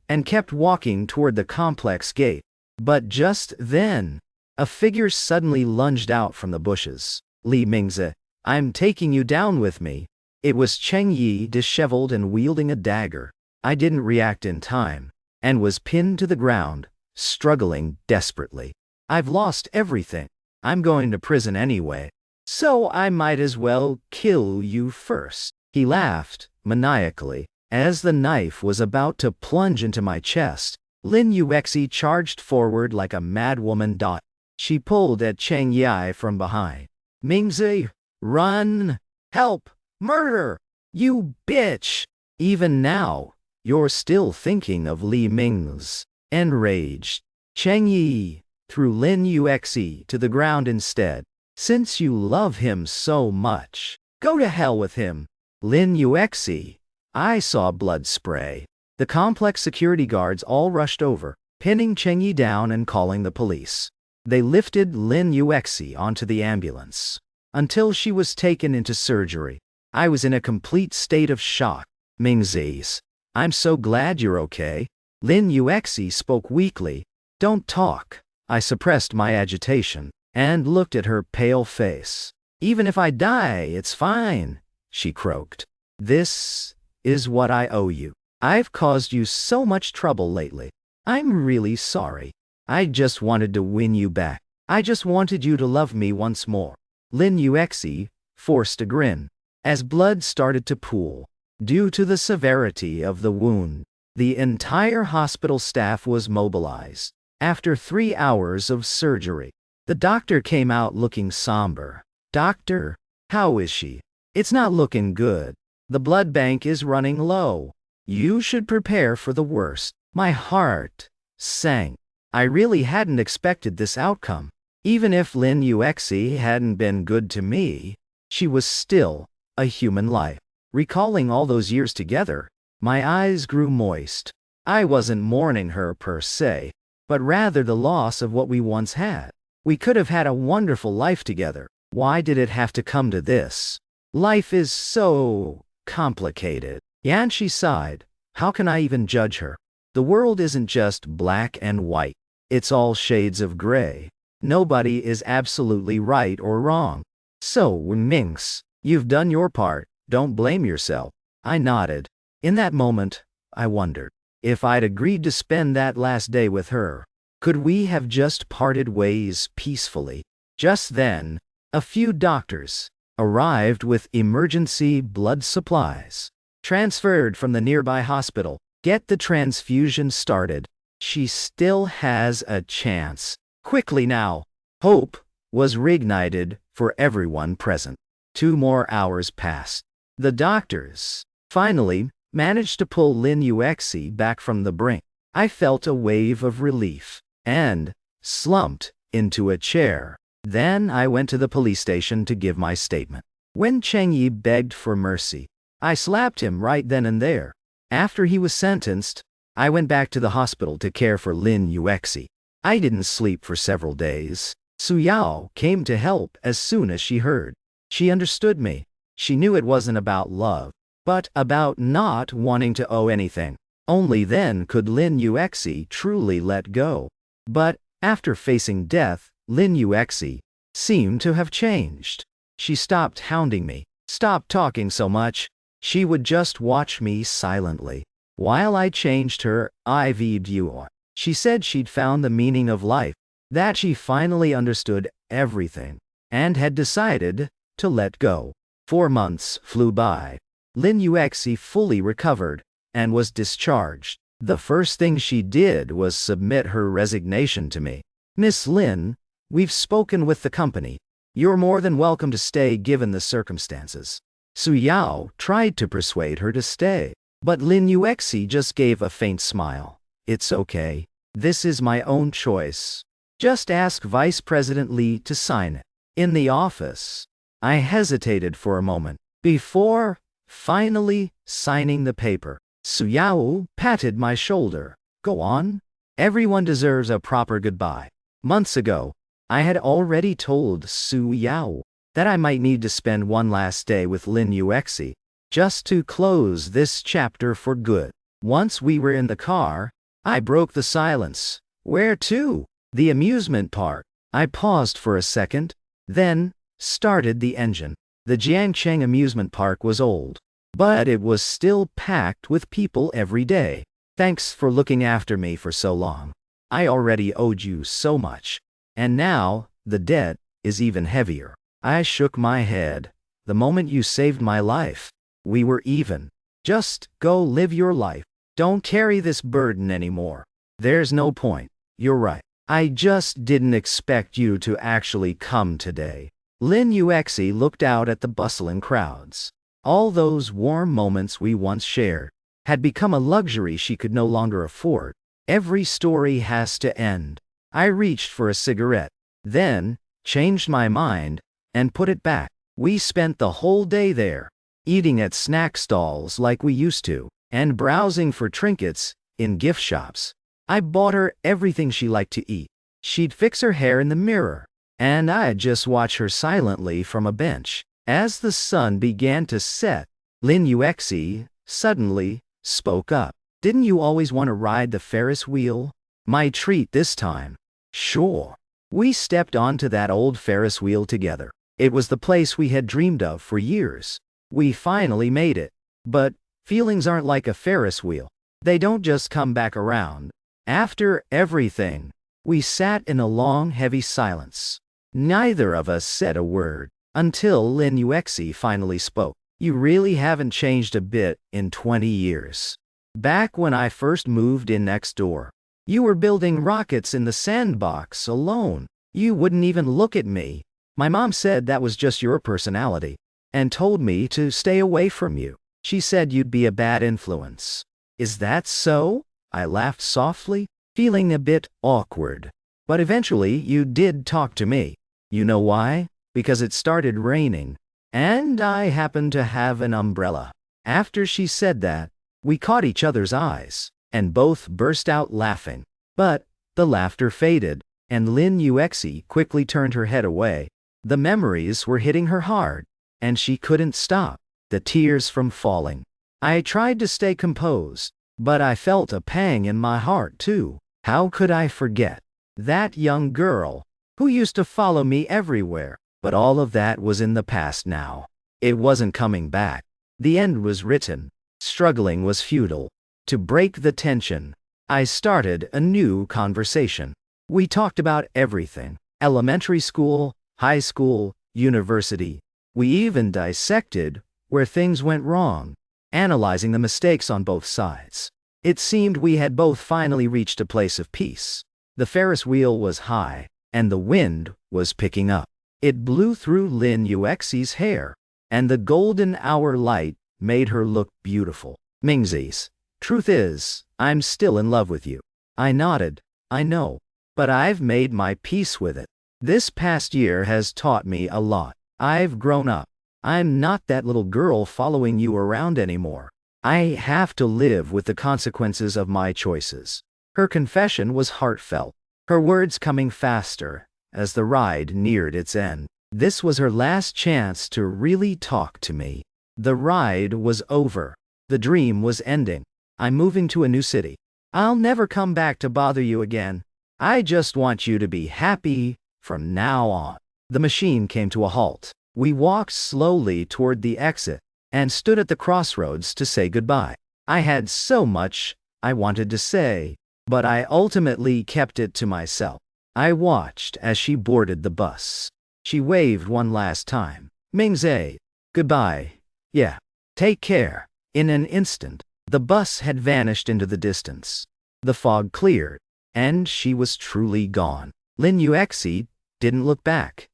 and kept walking toward the complex gate. But just then, a figure suddenly lunged out from the bushes. Li Mingze, I'm taking you down with me. It was Cheng Yi, disheveled and wielding a dagger. I didn't react in time, and was pinned to the ground, struggling desperately. I've lost everything. I'm going to prison anyway, so I might as well kill you first. He laughed, maniacally. As the knife was about to plunge into my chest, Lin Yuexi charged forward like a madwoman. She pulled at Cheng Yi from behind. Mingzi, run! Help! Murder! You bitch! Even now, you're still thinking of Li Ming's. Enraged, Cheng Yi threw Lin Yuexi to the ground instead. Since you love him so much, go to hell with him. Lin Yuexi. I saw blood spray. The complex security guards all rushed over, pinning Cheng Yi down and calling the police. They lifted Lin Yuexi onto the ambulance until she was taken into surgery. I was in a complete state of shock. Mingzi's. I'm so glad you're okay. Lin Yuexi spoke weakly. Don't talk. I suppressed my agitation and looked at her pale face. Even if I die, it's fine, she croaked. This is what I owe you. I've caused you so much trouble lately. I'm really sorry. I just wanted to win you back. I just wanted you to love me once more. Lin Yuexi forced a grin. As blood started to pool, due to the severity of the wound, the entire hospital staff was mobilized. After 3 hours of surgery, the doctor came out looking somber. Doctor, how is she? It's not looking good. The blood bank is running low. You should prepare for the worst. My heart sank. I really hadn't expected this outcome. Even if Lin Yuexi hadn't been good to me, she was still a human life. Recalling all those years together, my eyes grew moist. I wasn't mourning her per se, but rather the loss of what we once had. We could have had a wonderful life together. Why did it have to come to this? Life is so complicated. Yanshi sighed. How can I even judge her? The world isn't just black and white. It's all shades of gray. Nobody is absolutely right or wrong. So, Minx, you've done your part. Don't blame yourself. I nodded. In that moment, I wondered if I'd agreed to spend that last day with her. Could we have just parted ways peacefully? Just then, a few doctors arrived with emergency blood supplies. Transferred from the nearby hospital. Get the transfusion started. She still has a chance. Quickly now. Hope was reignited for everyone present. 2 more hours passed. The doctors finally managed to pull Lin Yuexi back from the brink. I felt a wave of relief and slumped into a chair. Then I went to the police station to give my statement. When Cheng Yi begged for mercy, I slapped him right then and there. After he was sentenced, I went back to the hospital to care for Lin Yuexi. I didn't sleep for several days. Su Yao came to help as soon as she heard. She understood me. She knew it wasn't about love, but about not wanting to owe anything. Only then could Lin Yuexi truly let go. But after facing death, Lin Yuexi seemed to have changed. She stopped hounding me, stopped talking so much. She would just watch me silently while I changed her IV view. She said she'd found the meaning of life, that she finally understood everything, and had decided to let go. 4 months flew by. Lin Yuexi fully recovered and was discharged. The first thing she did was submit her resignation to me. Miss Lin, we've spoken with the company. You're more than welcome to stay given the circumstances. Su Yao tried to persuade her to stay, but Lin Yuexi just gave a faint smile. It's okay. This is my own choice. Just ask Vice President Li to sign it. In the office, I hesitated for a moment before finally signing the paper. Su Yao patted my shoulder. Go on. Everyone deserves a proper goodbye. Months ago, I had already told Su Yao that I might need to spend one last day with Lin Yuexi, just to close this chapter for good. Once we were in the car, I broke the silence. Where to? The amusement park. I paused for a second, then started the engine. The Jiangcheng amusement park was old, but it was still packed with people every day. Thanks for looking after me for so long. I already owed you so much. And now, the debt is even heavier. I shook my head. The moment you saved my life, we were even. Just go live your life. Don't carry this burden anymore. There's no point. You're right. I just didn't expect you to actually come today. Lin Yuexi looked out at the bustling crowds. All those warm moments we once shared had become a luxury she could no longer afford. Every story has to end. I reached for a cigarette, then changed my mind and put it back. We spent the whole day there, eating at snack stalls like we used to, and browsing for trinkets in gift shops. I bought her everything she liked to eat. She'd fix her hair in the mirror, and I'd just watch her silently from a bench. As the sun began to set, Lin Yuexi suddenly spoke up. Didn't you always want to ride the Ferris wheel? My treat this time. Sure. We stepped onto that old Ferris wheel together. It was the place we had dreamed of for years. We finally made it. But feelings aren't like a Ferris wheel. They don't just come back around. After everything, we sat in a long, heavy silence. Neither of us said a word, until Lin Yuexi finally spoke. You really haven't changed a bit in 20 years. Back when I first moved in next door, you were building rockets in the sandbox alone. You wouldn't even look at me. My mom said that was just your personality, and told me to stay away from you. She said you'd be a bad influence. Is that so? I laughed softly, feeling a bit awkward. But eventually you did talk to me. You know why? Because it started raining, and I happened to have an umbrella. After she said that, we caught each other's eyes, and both burst out laughing. But the laughter faded, and Lin Yuexi quickly turned her head away. The memories were hitting her hard, and she couldn't stop the tears from falling. I tried to stay composed, but I felt a pang in my heart too. How could I forget that young girl who used to follow me everywhere? But all of that was in the past now. It wasn't coming back. The end was written. Struggling was futile. To break the tension, I started a new conversation. We talked about everything. Elementary school, high school, university. We even dissected where things went wrong, analyzing the mistakes on both sides. It seemed we had both finally reached a place of peace. The Ferris wheel was high, and the wind was picking up. It blew through Lin Yuexi's hair, and the golden hour light made her look beautiful. Mingzies, truth is, I'm still in love with you. I nodded. I know, but I've made my peace with it. This past year has taught me a lot. I've grown up. I'm not that little girl following you around anymore. I have to live with the consequences of my choices. Her confession was heartfelt, her words coming faster as the ride neared its end. This was her last chance to really talk to me. The ride was over. The dream was ending. I'm moving to a new city. I'll never come back to bother you again. I just want you to be happy from now on. The machine came to a halt. We walked slowly toward the exit and stood at the crossroads to say goodbye. I had so much I wanted to say, but I ultimately kept it to myself. I watched as she boarded the bus. She waved one last time. Mingze, goodbye. Yeah, take care. In an instant, the bus had vanished into the distance. The fog cleared, and she was truly gone. Lin Yuexi didn't look back.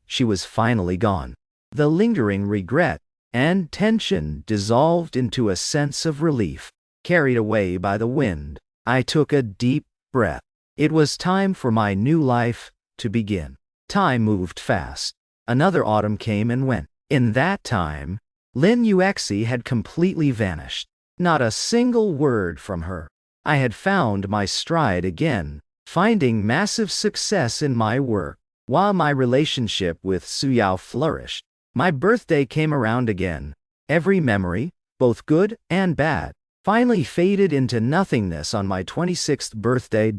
She was finally gone. The lingering regret and tension dissolved into a sense of relief. Carried away by the wind, I took a deep breath. It was time for my new life to begin. Time moved fast. Another autumn came and went. In that time, Lin Yuexi had completely vanished. Not a single word from her. I had found my stride again, finding massive success in my work, while my relationship with Suyao flourished. My birthday came around again. Every memory, both good and bad, finally faded into nothingness on my 26th birthday.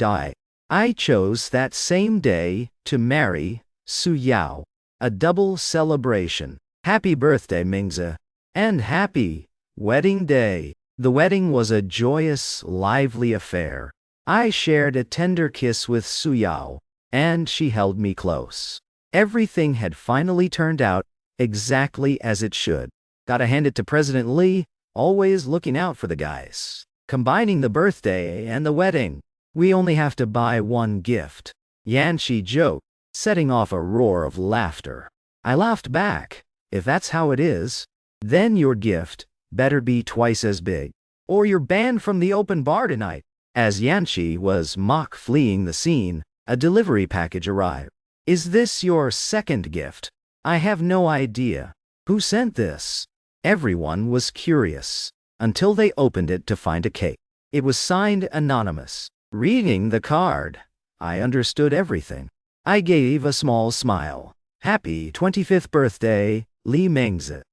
I chose that same day to marry Suyao, a double celebration. Happy birthday, Mingzi. And happy wedding day. The wedding was a joyous, lively affair. I shared a tender kiss with Suyao, and she held me close. Everything had finally turned out exactly as it should. Gotta hand it to President Lee, always looking out for the guys. Combining the birthday and the wedding, we only have to buy one gift. Yanchi joked, setting off a roar of laughter. I laughed back. If that's how it is, then your gift better be twice as big, or you're banned from the open bar tonight. As Yanchi was mock fleeing the scene, a delivery package arrived. Is this your second gift? I have no idea. Who sent this? Everyone was curious, until they opened it to find a cake. It was signed anonymous. Reading the card, I understood everything. I gave a small smile. Happy 25th birthday, Lee Mingzi.